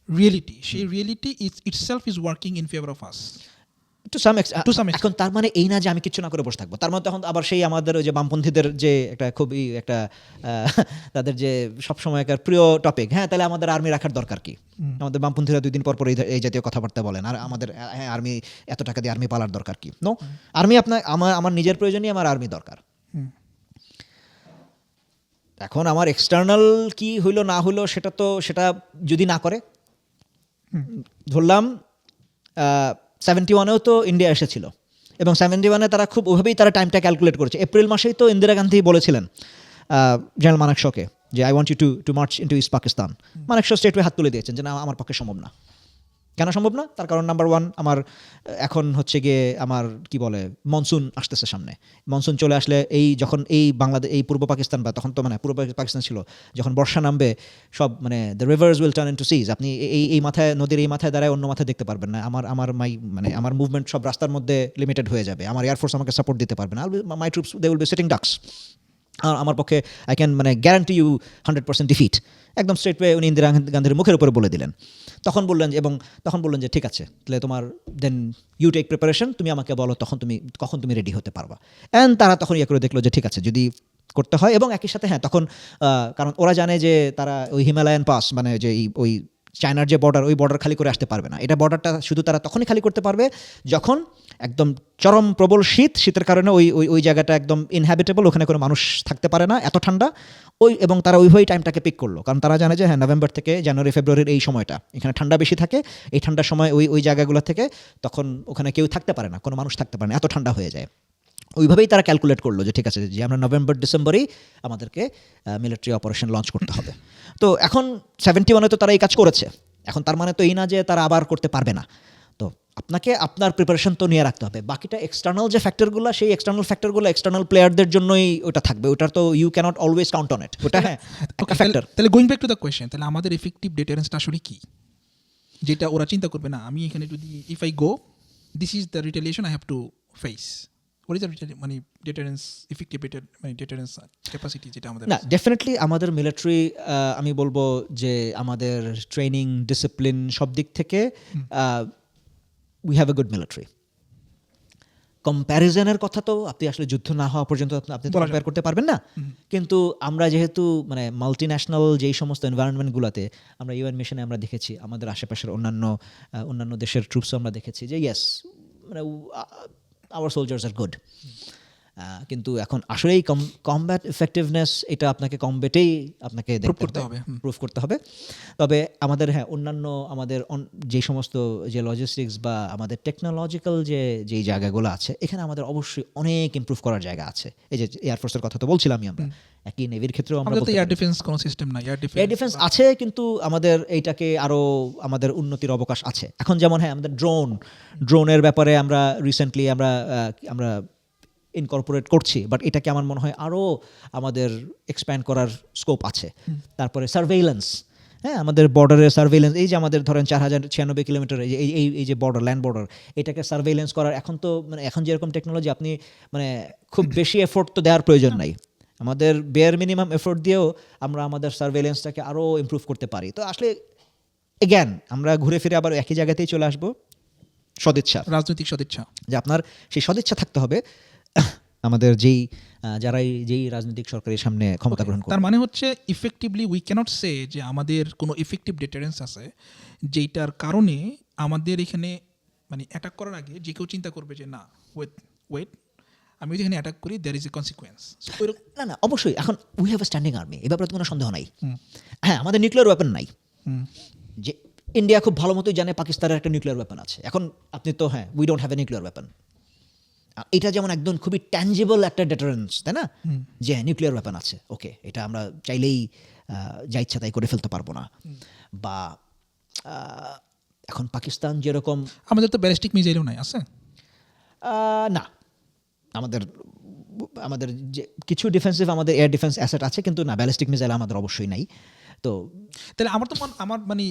রিয়েলিটি, সেই reality itself is working in favour of us to some To some extent. এখন তার মানে এই না যে আমি কিছু না করে বসে থাকবো। তার মানে তখন আবার সেই আমাদের ওই যে বামপন্থীদের যে একটা খুবই একটা তাদের যে সবসময় একটা প্রিয় টপিক, হ্যাঁ তাহলে আমাদের আর্মি রাখার দরকার কি? আমাদের বামপন্থীরা 2 দিন পর পর এই জাতীয় কথাবার্তা বলেন, আর আমাদের হ্যাঁ আর্মি এত টাকা দিয়ে আর্মি পালার দরকার কি? নো, আর্মি আমার নিজের প্রয়োজনই আমার আর্মি দরকার। এখন আমার এক্সটার্নাল কি হইলো না হইলো সেটা যদি না করে, ধরলাম 71-এও তো ইন্ডিয়া এসেছিল, এবং 71-এ তারা খুব ওইভাবেই তারা টাইমটা ক্যালকুলেট করেছে। এপ্রিল মাসেই তো ইন্দিরা গান্ধী বলেছিলেন জেনারেল মানেকশকে যে I want you to march into east Pakistan. Manekshaw straightaway হাত তুলে দিয়েছেন যে না, আমার পক্ষে সম্ভব না। কেন সম্ভব না? তার কারণ নাম্বার 1, আমার এখন হচ্ছে গিয়ে আমার কি বলে মনসুন আসতেছে সামনে। মনসুন চলে আসলে যখন বাংলাদেশ পূর্ব পাকিস্তান, বা তখন তো পূর্ব পাকিস্তান ছিল, যখন বর্ষা নামবে সব the rivers will turn into seas. আপনি এই মাথায়, নদীর এই মাথায় দাঁড়ায় অন্য মাথায় দেখতে পারবেন না। আমার মুভমেন্ট সব রাস্তার মধ্যে লিমিটেড হয়ে যাবে। আমার এয়ারফোর্স আমাকে সাপোর্ট দিতে পারবে না। My troops they will be sitting ducks. আমার পক্ষে I can guarantee you 100% defeat. একদম স্ট্রেট ওয়ে উনি ইন্দিরা গান্ধীর মুখের উপরে বলে দিলেন। তখন বললেন যে ঠিক আছে, তাহলে তোমার দেন ইউ টেক প্রিপারেশন, তুমি আমাকে বলো কখন তুমি রেডি হতে পারবা। অ্যান্ড তারা তখন করে দেখলো যে ঠিক আছে, যদি করতে হয়। এবং একই সাথে হ্যাঁ তখন কারণ ওরা জানে যে তারা ওই হিমালয়ান পাস যে ওই চায়নার যে বর্ডার, ওই বর্ডার খালি করে আসতে পারবে না। এটা বর্ডারটা শুধু তারা তখনই খালি করতে পারবে যখন একদম চরম প্রবল শীতের কারণে ওই জায়গাটা একদম ইনহ্যাবিটেবল, ওখানে কোনো মানুষ থাকতে পারে না, এত ঠান্ডা। এবং তারা ওইভাবেই টাইমটাকে পিক করলো, কারণ তারা জানে যে হ্যাঁ নভেম্বর থেকে জানুয়ারি ফেব্রুয়ারির এই সময়টা এখানে ঠান্ডা বেশি থাকে। এই ঠান্ডার সময় ওই জায়গাগুলো থেকে তখন ওখানে কেউ থাকতে পারে না, কোনো মানুষ থাকতে পারে না, এত ঠান্ডা হয়ে যায়। ওইভাবেই তারা ক্যালকুলেট করলো যে ঠিক আছে, যে আমরা নভেম্বর ডিসেম্বরেই আমাদেরকে মিলিটারি অপারেশন লঞ্চ করতে হবে। তো এখন 71-এ তো তারা এই কাজ করেছে। এখন তার মানে তো এই না যে তারা আবার করতে পারবে না। তো আপনাকে আপনার প্রিপারেশন তো নিয়ে রাখতে হবে। বাকিটা এক্সটার্নাল যে ফ্যাক্টরগুলো, সেই এক্সটার্নাল এক্সটার্নাল প্লেয়ারদের জন্যই ওটা থাকবে। ওটার তো you can't always count on it. ওটা হ্যাঁ একটা ফ্যাক্টর। তাহলে going back to the question, তাহলে আমাদের এফেক্টিভ ডিটারেন্সটা আসলে কি, যেটা ওরা চিন্তা করবে না আমি এখানে যদি if I go this is the retaliation I have to face. What is the deterrence effective deterrence capacity যেটা আমাদের না, ডেফিনেটলি আমাদের মিলিটারি, আমি বলবো যে আমাদের ট্রেনিং ডিসিপ্লিন সব দিক থেকে we have a good military. কম্প্যারিজনের কথা তো আপনি আসলে যুদ্ধ না হওয়া পর্যন্ত আপনি তো কম্পেয়ার করতে পারবেন না। কিন্তু আমরা যেহেতু মাল্টি ন্যাশনাল যেই সমস্ত এনভায়রনমেন্টগুলোতে আমরা ইউএন মিশনে আমরা দেখেছি, আমাদের আশেপাশের অন্যান্য দেশের ট্রুপসও আমরা দেখেছি যে ইয়েস আওয়ার সোলজার্স আর গুড। কিন্তু এখন আসলেই কমব্যাট এফেক্টিভনেস এটা আপনাকে কমব্যাটেই আপনাকে প্রুফ করতে হবে। তবে আমাদের হ্যাঁ আমাদের যে সমস্ত যে লজিস্টিক্স বা আমাদের টেকনোলজিক্যাল যেই জায়গাগুলো আছে, এখানে আমাদের অবশ্যই অনেক ইমপ্রুভ করার জায়গা আছে। এই যে এয়ারফোর্সের কথা তো বলছিলামই আমরা, একই নেভির ক্ষেত্রেও আমরা এয়ার ডিফেন্স কোনো সিস্টেম নাই। এয়ার ডিফেন্স আছে, কিন্তু আমাদের এইটাকে আরও আমাদের উন্নতির অবকাশ আছে। এখন যেমন হ্যাঁ আমাদের ড্রোনের ব্যাপারে আমরা রিসেন্টলি আমরা ইনকর্পোরেট করছি, বাট এটাকে আমার মনে হয় আরও আমাদের এক্সপ্যান্ড করার স্কোপ আছে। তারপরে সার্ভেইলেন্স, হ্যাঁ আমাদের বর্ডারের সার্ভেইলেন্স, এই যে আমাদের ধরেন 4096 কিলোমিটার এই যে বর্ডার, ল্যান্ড বর্ডার, এটাকে সার্ভেইলেন্স করার এখন তো এখন যেরকম টেকনোলজি, আপনি খুব বেশি এফোর্ট তো দেওয়ার প্রয়োজন নাই। আমাদের বেয়ার মিনিমাম এফোর্ট দিয়েও আমরা আমাদের সার্ভেইলেন্সটাকে আরও ইমপ্রুভ করতে পারি। তো আসলে এগ্যান আমরা ঘুরে ফিরে আবার একই জায়গাতেই চলে আসবো, সদিচ্ছা, রাজনৈতিক সদিচ্ছা। যে আপনার সেই সদিচ্ছা থাকতে হবে। আমাদের যেই রাজনৈতিক সরকারের সামনে ক্ষমতা গ্রহণ তার করবে। মানে হচ্ছে ইফেক্টিভলি উই ক্যানট সে যে আমাদের কোনো ইফেক্টিভ ডিটারেন্স আছে যেটার কারণে আমাদের এখানে মানে অ্যাটাক করার আগে যে কেউ চিন্তা করবে যে না ওয়েট আমি যদি এখানে অ্যাটাক করি দ্যার ইজ এ কনসিকুয়েন্স। না না অবশ্যই এখন we have a standing army, এ ব্যাপারে তো কোনো সন্দেহ নাই। হ্যাঁ আমাদের নিউক্লিয়ার ওয়েপন নাই, যে ইন্ডিয়া খুব ভালো মতোই জানে পাকিস্তানের একটা নিউক্লিয়ার ওয়েপন আছে। এখন আপনি তো হ্যাঁ we don't have a nuclear weapon, এটা যেমন একদম খুবই ট্যাঞ্জেবল একটা ডেটারেন্স, তাই না, যে নিউক্লিয়ার ওয়েপন আছে, ওকে এটা আমরা চাইলেই যা ইচ্ছা তাই করে ফেলতে পারবো না। বা এখন পাকিস্তান যেরকম, আমাদের তো ব্যালিস্টিক মিসাইলও নাই আছে না আমাদের আমাদের যে কিছু ডিফেন্সিভ আমাদের এয়ার ডিফেন্স অ্যাসেট আছে, কিন্তু না ব্যালিস্টিক মিসাইল আমাদের অবশ্যই নাই। তো তাহলে আমার তো আমার মানে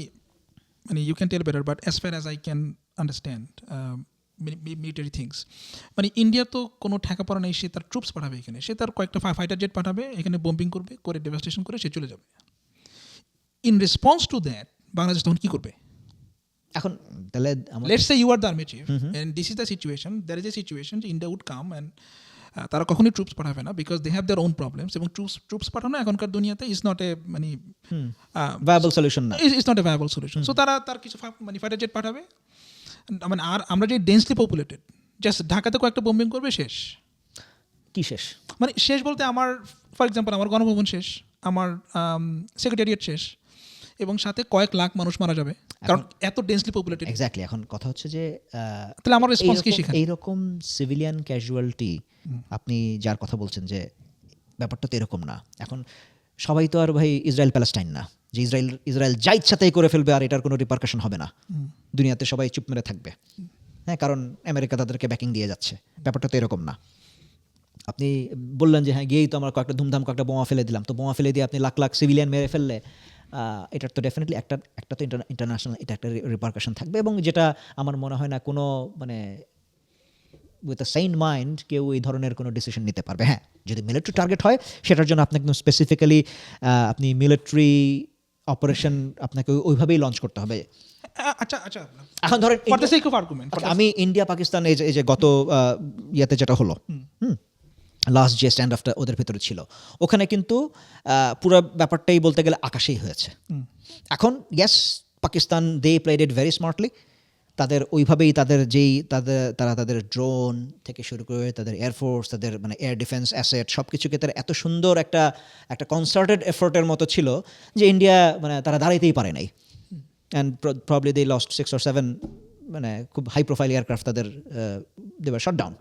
you can tell better but as far as I can understand military things, মানে ইন্ডিয়া তো কোনো ঠেকা পড়া নেই, সে তার ট্রুপস পাঠাবে এখানে, সে তার কয়েকটা ফাইটার জেট পাঠাবে এখানে, বোম্বিং করবে, করে ডেভাস্টেশন করে সে চলে যাবে। In response to that Bangladesh তখন কী করবে? এখন তাহলে let's say you are the army chief and this is the situation, there is a situation যে ইন্ডিয়া উড কাম অ্যান্ড তারা কখনোই ট্রুপস পাঠাবে না because they have their own problems, এবং ট্রুপস পাঠানো এখনকার দুনিয়াতে ইজ নট এ মানে ভায়াবল সলিউশন না। Is not a viable solution. So তারা তার কিছু মানে ফাইটার জেট পাঠাবে, মানে আর আমরা যে ডেন্সলি পপুলেটেড, জাস্ট ঢাকাতে কয়েকটা বোম্বিং করবে শেষ। কি শেষ? মানে শেষ বলতে আমার ফর এক্সাম্পল আমার গণভবন শেষ, আমার সেক্রেটারিয়েট শেষ, এবং সাথে কয়েক লাখ মানুষ মারা যাবে কারণ এত ডেন্সলি পপুলেটেড। এক্স্যাক্টলি, এখন কথা হচ্ছে যে তাহলে আমার রেসপন্স কি সেখানে? এইরকম সিভিলিয়ান ক্যাজুয়ালিটি আপনি যার কথা বলছেন, যে ব্যাপারটা তো এরকম না। এখন সবাই তো আর ভাই ইসরায়েল প্যালেস্টাইন না, যে ইসরায়েল যা ইচ্ছাতেই করে ফেলবে আর এটার কোনো রিপারকাশন হবে না, দুনিয়াতে সবাই চুপ মেরে থাকবে, হ্যাঁ, কারণ আমেরিকা তাদেরকে ব্যাকিং দিয়ে যাচ্ছে। ব্যাপারটা তো এরকম না। আপনি বললেন যে হ্যাঁ গিয়েই তো আমরা কয়েকটা ধুমধাম কয়েকটা বোমা ফেলে দিলাম, তো বোমা ফেলে দিয়ে আপনি লাখ লাখ সিভিলিয়ান মেরে ফেললে এটার তো ডেফিনেটলি একটা তো ইন্টারন্যাশনাল এটা একটা রিপারকাশন থাকবে, এবং যেটা আমার মনে হয় না কোনো মানে উইথ আ সাইন্ড মাইন্ড কেউ এই ধরনের কোনো ডিসিশন নিতে পারবে। হ্যাঁ যদি মিলিটারি টার্গেট হয় সেটার জন্য আপনাকে একদম স্পেসিফিক্যালি আপনি মিলিটারি অপারেশন আপনাকে ওইভাবেই লঞ্চ করতে হবে। আচ্ছা আচ্ছা, এখন ধরেন for the sake of argument, আমি ইন্ডিয়া পাকিস্তান এই যে গত ইয়েতে যেটা হলো, লাস্ট যে স্ট্যান্ড অফটা ওদের ভেতরে ছিল, ওখানে কিন্তু পুরো ব্যাপারটাই বলতে গেলে আকাশেই হয়েছে। এখন yes Pakistan they played it very smartly, তাদের ওইভাবেই তারা তাদের ড্রোন থেকে শুরু করে তাদের এয়ারফোর্স, তাদের মানে এয়ার ডিফেন্স অ্যাসেট সব কিছুকে তারা এত সুন্দর একটা কনসার্টেড এফোর্টের মতো ছিল যে ইন্ডিয়া মানে তারা দাঁড়াইতেই পারে নাই। And probably they lost 6 or 7 মানে খুব হাই প্রোফাইল এয়ারক্রাফট তাদের দে ওয়ার শট ডাউন।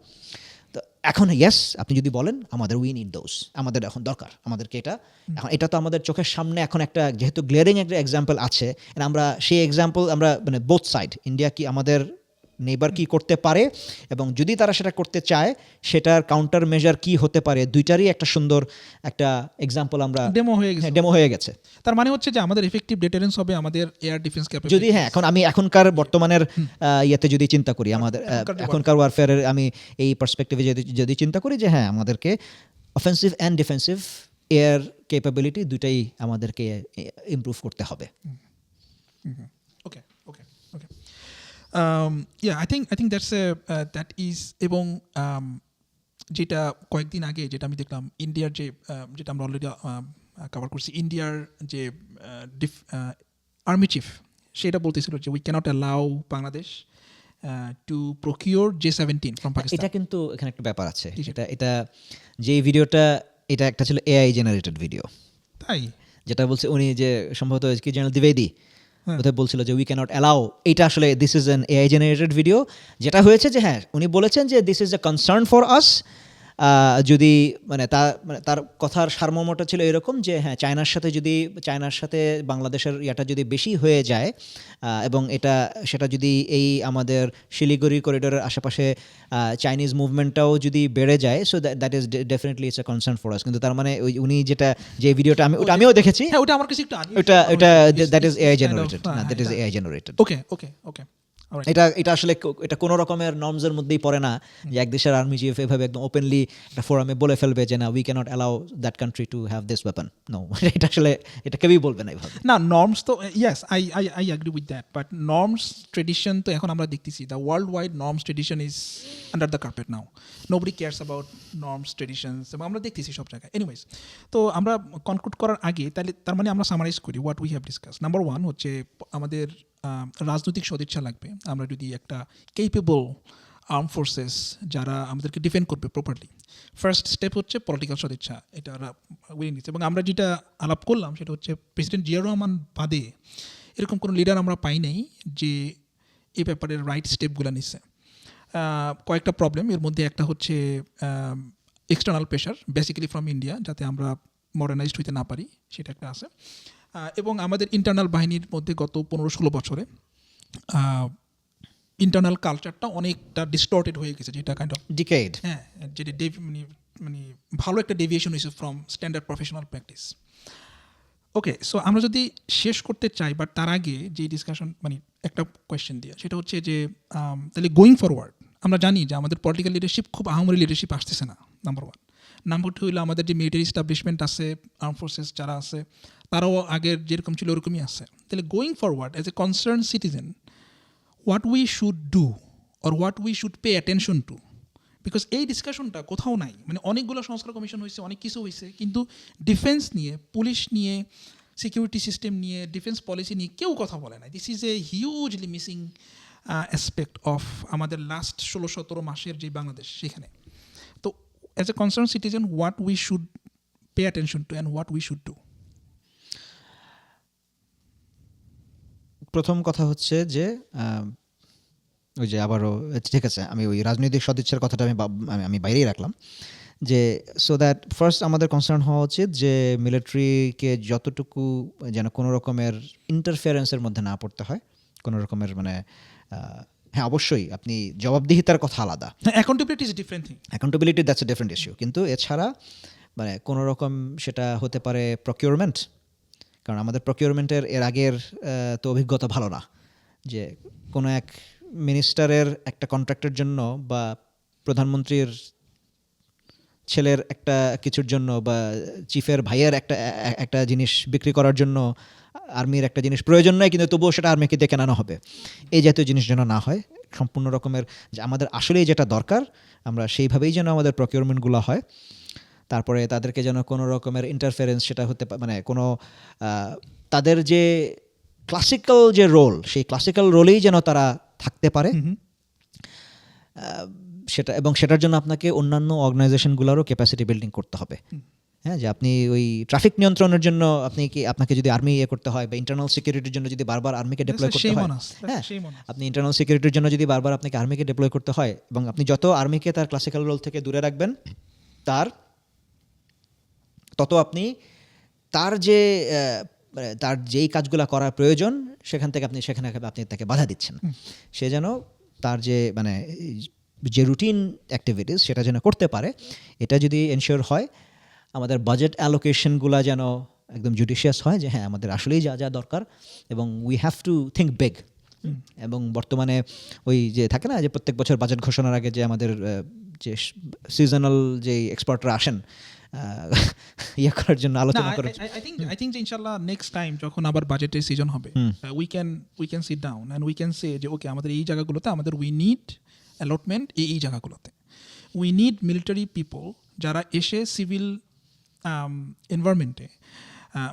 তো এখন ইয়েস আপনি যদি বলেন আমাদের উই নিড দোজ, আমাদের এখন দরকার আমাদেরকে এটা, এখন এটা তো আমাদের চোখের সামনে এখন একটা যেহেতু গ্লেয়ারিং একটা এক্সাম্পল আছে, আমরা সেই এক্সাম্পল আমরা মানে বোথ সাইড ইন্ডিয়া কি আমাদের নেইবার কি করতে পারে এবং যদি তারা সেটা করতে চায় সেটার কাউন্টার মেজার কি হতে পারে, দুইটারই একটা সুন্দর একটা এক্সাম্পল আমরা ডেমো হয়ে গেছে। তার মানে হচ্ছে যে আমাদের এফেক্টিভ ডিটারেন্স হবে আমাদের এয়ার ডিফেন্স ক্যাপাবিলিটি। যদি হ্যাঁ এখন আমি এখনকার বর্তমানের ইয়েতে যদি চিন্তা করি, আমাদের এখনকার ওয়ারফেয়ারের আমি এই পার্সপেক্টিভে যদি চিন্তা করি যে হ্যাঁ আমাদেরকে offensive and defensive air capability দুটাই আমাদেরকে ইমপ্রুভ করতে হবে। Okay okay okay I think that is, এবং যেটা কয়েকদিন আগে যেটা আমি দেখলাম ইন্ডিয়ার যেটা আমরা অলরেডি কভার করছি, ইন্ডিয়ার যে আর্মি চিফ সেটা বলতেছিল যে we can't allow Bangladesh to procure J-17 from Pakistan. এটা কিন্তু এখানে একটা ব্যাপার আছে, এটা যে ভিডিওটা এটা একটা ছিল এআই জেনারেটেড ভিডিও, তাই যেটা বলছে উনি যে সম্ভবত কি জেনারেল দ্বিবেদী ওদের বলছিল যে উই ক্যানট অ্যালাউ, এটা আসলে this is an AI generated video. যেটা হয়েছে যে হ্যাঁ উনি বলেছেন যে this is a concern for us, যদি মানে তার কথার সারমর্মটা ছিল এরকম যে হ্যাঁ চায়নার সাথে বাংলাদেশের ইয়াটা যদি বেশি হয়ে যায় এবং সেটা যদি এই আমাদের শিলিগুড়ি করিডোরের আশেপাশে চাইনিজ মুভমেন্টটাও যদি বেড়ে যায়, so that is definitely it's a concern for us. কিন্তু তার মানে উনি যে ভিডিওটা আমিও দেখেছি, হ্যাঁ ওটা আমার কাছে একটু ওটা that is AI generated, that is AI generated. Okay okay okay এটা আসলে এটা কোনো রকমের নর্মসের মধ্যেই পড়ে না যে এক দেশের আর্মি চিফ এভাবে একদম ওপেনলি একটা ফোরামে বলে ফেলবে যে না we can't allow that country to have this weapon. No, এটা আসলে এটা কেউই বলবে না এইভাবে। না, নর্মস তো yes I agree with that, but norms tradition তো এখন আমরা দেখতেছি the world wide norms tradition is under the carpet now, nobody cares about norms traditions, এবং আমরা দেখতেছি সব জায়গায়। এনিওয়েজ, তো আমরা কনক্লুড করার আগে তাহলে তার মানে আমরা সামারাইজ করি what we have discuss. Number one হচ্ছে আমাদের রাজনৈতিক সদিচ্ছা লাগবে। আমরা যদি একটা কেপেবল আর্ম ফোর্সেস যারা আমাদেরকে ডিফেন্ড করবে প্রপারলি, ফার্স্ট স্টেপ হচ্ছে পলিটিক্যাল সদিচ্ছা, এটা উইয়ে নিচ্ছে। এবং আমরা যেটা আলাপ করলাম সেটা হচ্ছে প্রেসিডেন্ট জিয়াউর রহমান বাদে এরকম কোনো লিডার আমরা পাই নাই যে এই ব্যাপারে রাইট স্টেপগুলো নিচ্ছে। কয়েকটা প্রবলেম, এর মধ্যে একটা হচ্ছে external pressure basically from India, যাতে আমরা মডার্নাইজড হইতে না পারি, সেটা একটা আছে। এবং আমাদের ইন্টারনাল বাহিনীর মধ্যে গত 15-16 বছরে ইন্টারনাল কালচারটা অনেকটা ডিস্টর্টেড হয়ে গেছে, যেটা কাইন্ড অফ ডিকেড। হ্যাঁ, যেটা মানে ভালো একটা ডেভিয়েশন হয়েছে from standard professional practice. Okay, so আমরা যদি শেষ করতে চাই, বাট তার আগে যে ডিসকাশন মানে একটা কোয়েশ্চেন দিয়ে, সেটা হচ্ছে যে তাহলে গোয়িং ফরওয়ার্ড আমরা জানি যে আমাদের পলিটিক্যাল লিডারশিপ খুব আহামরি লিডারশিপ আসতেছে না, নাম্বার ওয়ান। নাম্বার টু হইলো আমাদের যে মিলিটারি এস্টাবলিশমেন্ট আছে, আর্ম ফোর্সেস যারা আছে, তারাও আগের যেরকম ছিল ওরকমই আছে। তাহলে going forward as a concern citizen, what we should do or what we should pay attention to, because এই ডিসকাশনটা কোথাও নাই। মানে অনেকগুলো সংস্কার কমিশন হয়েছে, অনেক কিছু হয়েছে, কিন্তু ডিফেন্স নিয়ে, পুলিশ নিয়ে, সিকিউরিটি সিস্টেম নিয়ে, ডিফেন্স পলিসি নিয়ে কেউ কথা বলে না। This is a hugely missing aspect of আমাদের লাস্ট 16-17 মাসের যে বাংলাদেশ, সেখানে। তো as a concern citizen, what we should pay attention to and what we should do. প্রথম কথা হচ্ছে যে ওই যে আবারও ঠিক আছে, আমি ওই রাজনৈতিক সদিচ্ছার কথাটা আমি বাইরেই রাখলাম, যে সো দ্যাট ফার্স্ট আমাদের কনসার্ন হওয়া উচিত যে মিলিটারিকে যতটুকু যেন কোনো রকমের ইন্টারফিয়ারেন্সের মধ্যে না পড়তে হয়, কোনো রকমের মানে হ্যাঁ অবশ্যই আপনি জবাবদিহিতার কথা আলাদা, accountability is different thing, accountability that's a different issue, কিন্তু এছাড়া মানে কোনো রকম সেটা হতে পারে প্রকিউরমেন্ট, কারণ আমাদের প্রকিউরমেন্টের এর আগের তো অভিজ্ঞতা ভালো না, যে কোনো এক মিনিস্টারের একটা কন্ট্রাক্টের জন্য বা প্রধানমন্ত্রীর ছেলের একটা কিছুর জন্য বা চিফের ভাইয়ের একটা জিনিস বিক্রি করার জন্য আর্মির একটা জিনিস প্রয়োজন নয়, কিন্তু তবুও সেটা আর্মিকে দিয়ে কেনানো হবে। এই জাতীয় জিনিস যেন না হয়, সম্পূর্ণ রকমের যে আমাদের আসলেই যেটা দরকার আমরা সেইভাবেই যেন আমাদের প্রকিউরমেন্টগুলো হয়। তারপরে তাদেরকে যেন কোনো রকমের ইন্টারফারেন্স সেটা হতে মানে কোনো তাদের যে ক্লাসিক্যাল যে রোল, সেই ক্লাসিক্যাল রোলেই যেন তারা থাকতে পারে, সেটা, এবং সেটার জন্য আপনাকে অন্যান্য অর্গানাইজেশনগুলোরও ক্যাপাসিটি বিল্ডিং করতে হবে। হ্যাঁ, যে আপনি ওই ট্রাফিক নিয়ন্ত্রণের জন্য আপনাকে যদি আর্মি করতে হয়, বা ইন্টারনাল সিকিউরিটির জন্য যদি বারবার আর্মিকে ডিপ্লয় করতে হয়, হ্যাঁ আপনি ইন্টারনাল সিকিউরিটির জন্য যদি বারবার আপনাকে আর্মিকে ডিপ্লয় করতে হয়, এবং আপনি যত আর্মিকে তার ক্লাসিক্যাল রোল থেকে দূরে রাখবেন, তত আপনি তার যেই কাজগুলো করার প্রয়োজন সেখানে আপনি তাকে বাধা দিচ্ছেন। সে যেন তার যে মানে যে রুটিন অ্যাক্টিভিটিস সেটা যেন করতে পারে, এটা যদি এনশিওর হয়, আমাদের বাজেট অ্যালোকেশনগুলো যেন একদম জুডিশিয়াস হয়, যে হ্যাঁ আমাদের আসলেই যা যা দরকার, এবং we have to think big. এবং বর্তমানে ওই যে থাকে না যে প্রত্যেক বছর বাজেট ঘোষণার আগে যে আমাদের যে সিজনাল যে এক্সপার্টরা আসেন ইয়ে করার জন্য, আলোচনা করার জন্য, I think যে ইনশাআল্লাহ নেক্সট টাইম যখন আবার বাজেটের সিজন হবে, we can sit down and we can say যে ওকে আমাদের এই জায়গাগুলোতে আমাদের উই নিড অ্যালটমেন্ট, এই জায়গাগুলোতে উই নিড মিলিটারি পিপল যারা এসে সিভিল এনভায়রনমেন্টে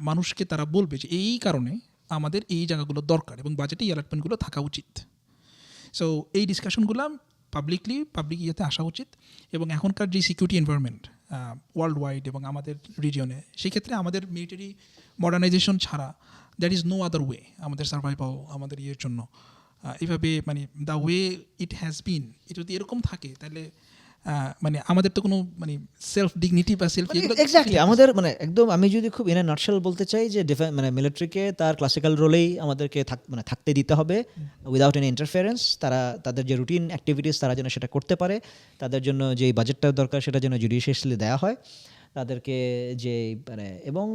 মানুষকে তারা বলবে যে এই কারণে আমাদের এই জায়গাগুলো দরকার এবং বাজেটে এই অ্যালটমেন্টগুলো থাকা উচিত। সো এই ডিসকাশনগুলো পাবলিক ইয়েতে আসা উচিত। এবং এখনকার যে সিকিউরিটি এনভায়রনমেন্ট ওয়ার্ল্ড ওয়াইড এবং আমাদের রিজিয়নে, সেই ক্ষেত্রে আমাদের মিলিটারি মডার্নাইজেশন ছাড়া that is no other way আমাদের সার্ভাইভাল, আমাদের ইয়ের জন্য। এইভাবে মানে the way it has been, এটা যদি এরকম থাকে তাহলে মানে আমাদের তো কোনো মানে সেলফ ডিগনিটি বা সেলফ এক্স্যাক্টলি আমাদের মানে একদম আমি যদি খুব ইন এ নাটশেল বলতে চাই যে মানে মিলিটারিকে তার ক্লাসিক্যাল রোলেই আমাদেরকে থাকতে দিতে হবে উইদাউট এনি ইন্টারফারেন্স। তারা তাদের যে রুটিন অ্যাক্টিভিটিস তারা যেন সেটা করতে পারে, তাদের জন্য যেই বাজেটটা দরকার সেটা যেন জুডিশিয়াসলি দেওয়া হয় তাদেরকে, যে মানে এবং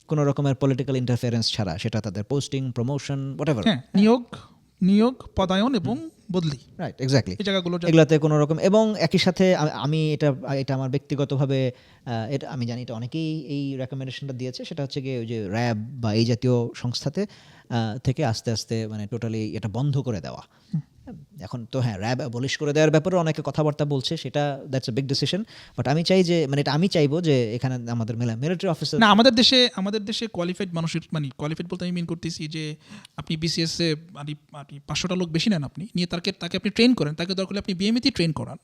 কোনো রকমের পলিটিক্যাল ইন্টারফারেন্স ছাড়া, সেটা তাদের পোস্টিং, প্রমোশন, হোয়াটএভার, নিয়োগ পদায়ন এবং বদলি, রাইট, এক্স্যাক্টলি, এই জায়গাগুলো এগুলাতে কোনো রকম। এবং একই সাথে আমি এটা আমার ব্যক্তিগতভাবে এটা আমি জানি এটা অনেকেই এই রেকমেন্ডেশনটা দিয়েছে, সেটা হচ্ছে গিয়ে ওই যে র্যাব বা এই জাতীয় সংস্থাতে থেকে আস্তে আস্তে মানে টোটালি এটা বন্ধ করে দেওয়া, এখন তো হ্যাঁ র্যাব অ্যাবলিশ করে দেওয়ার ব্যাপারে অনেকে কথাবার্তা বলছে, সেটা that's a big decision. But আমি চাই যে মানে এটা আমি চাইবো যে এখানে আমাদের মিলিটারি অফিসার না, আমাদের দেশে কোয়ালিফাইড মানুষের, মানে কোয়ালিফাইড বলতে আমি মিন করতেছি যে আপনি বিসিএস এ আপনি 500টা লোক বেশি নেন, আপনি নিয়ে তাকে আপনি ট্রেন করেন, তাকে দরকার হলে আপনি বিএমইতে ট্রেন করান,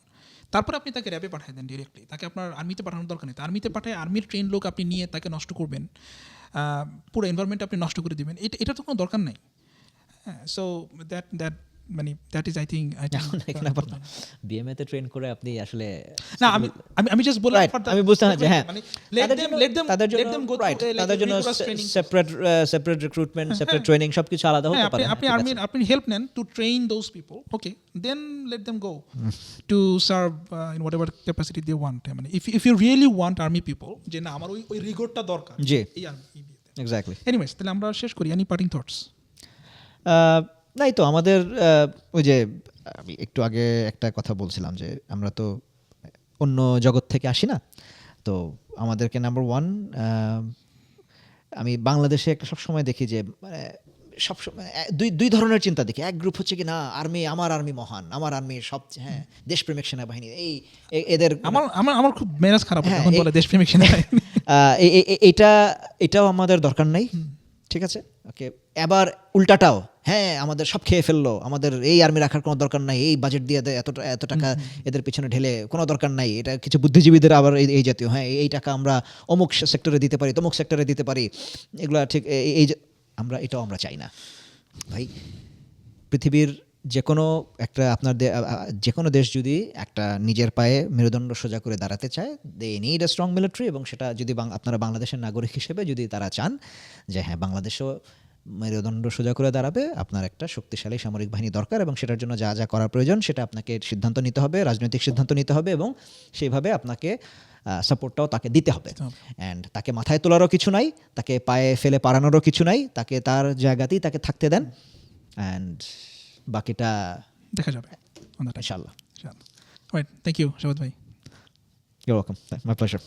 তারপর আপনি তাকে র্যাবে পাঠিয়ে দেন ডিরেক্টলি, তাকে আপনার আর্মিতে পাঠানোর দরকার নেই। আর্মিতে পাঠায় আর্মির ট্রেন লোক আপনি নিয়ে তাকে নষ্ট করবেন, পুরো এনভায়রনমেন্ট আপনি নষ্ট করে দিবেন, এটা তো কোনো দরকার নেই। হ্যাঁ, সো দ্যাট মানে দ্যাট ইজ আই থিঙ্ক এখানে আবার বিএমএ তে ট্রেন করে আপনি আসলে না, আমি জাস্ট বললাম Right, আমি বুঝতে পারছি, হ্যাঁ তাদের জন্য সেপারেট রিক্রুটমেন্ট, সেপারেট ট্রেনিং সবকিছু আলাদা হতে পারে। আপনি হেল্প নেন to train those people, okay, then let them go to serve in whatever capacity they want. মানে if you really want army people, যে না আমার ওই রিগোরটা দরকার জি এই আর্মি। এক্স্যাক্টলি। এনিওয়েজ, তাহলে আমরা শেষ করি। Any parting thoughts? নাই তো আমাদের ওই যে আমি একটু আগে একটা কথা বলছিলাম যে আমরা তো অন্য জগৎ থেকে আসি না, তো আমাদেরকে নাম্বার ওয়ান আমি বাংলাদেশে একটা সবসময় দেখি যে মানে সবসময় দুই ধরনের চিন্তা দেখি। এক গ্রুপ হচ্ছে কি না আর্মি, আমার আর্মি মহান, আমার আর্মি সবচেয়ে হ্যাঁ দেশপ্রেমিক সেনাবাহিনী, এই এদের আমার খুব মেজাজ খারাপ হয় হ্যাঁ, যখন বলে দেশপ্রেমিক সেনাবাহিনী। এটাও আমাদের দরকার নাই, ঠিক আছে ওকে। এবার উল্টাটাও, হ্যাঁ আমাদের সব খেয়ে ফেললো, আমাদের এই আর্মি রাখার কোনো দরকার নাই, এই বাজেট দিয়ে এত টাকা এদের পিছনে ঢেলে কোনো দরকার নাই, এটা কিছু বুদ্ধিজীবীদের আবার এই জাতীয়, হ্যাঁ এই টাকা আমরা অমুক সেক্টরে দিতে পারি, তমুক সেক্টরে দিতে পারি, এগুলা ঠিক এই যে এটাও আমরা চাই না ভাই। পৃথিবীর যে কোনো একটা যে কোনো দেশ যদি একটা নিজের পায়ে মেরুদণ্ড সোজা করে দাঁড়াতে চায়, they need a strong military. এবং সেটা যদি আপনারা বাংলাদেশের নাগরিক হিসেবে যদি তারা চান যে হ্যাঁ বাংলাদেশও মেরুদণ্ড সোজা করে দাঁড়াবে, আপনার একটা শক্তিশালী সামরিক বাহিনী দরকার, এবং সেটার জন্য যা যা করা প্রয়োজন সেটা আপনাকে সিদ্ধান্ত নিতে হবে, রাজনৈতিক সিদ্ধান্ত নিতে হবে, এবং সেইভাবে আপনাকে সাপোর্টটাও তাকে দিতে হবে। অ্যান্ড তাকে মাথায় তোলারও কিছু নাই, তাকে পায়ে ফেলে পারানোরও কিছু নাই, তাকে তার জায়গাতেই তাকে থাকতে দেন, অ্যান্ড বাকিটা দেখা যাবে ইনশাআল্লাহ। থ্যাংক ইউ শাবাদ ভাই। Your welcome, my pleasure.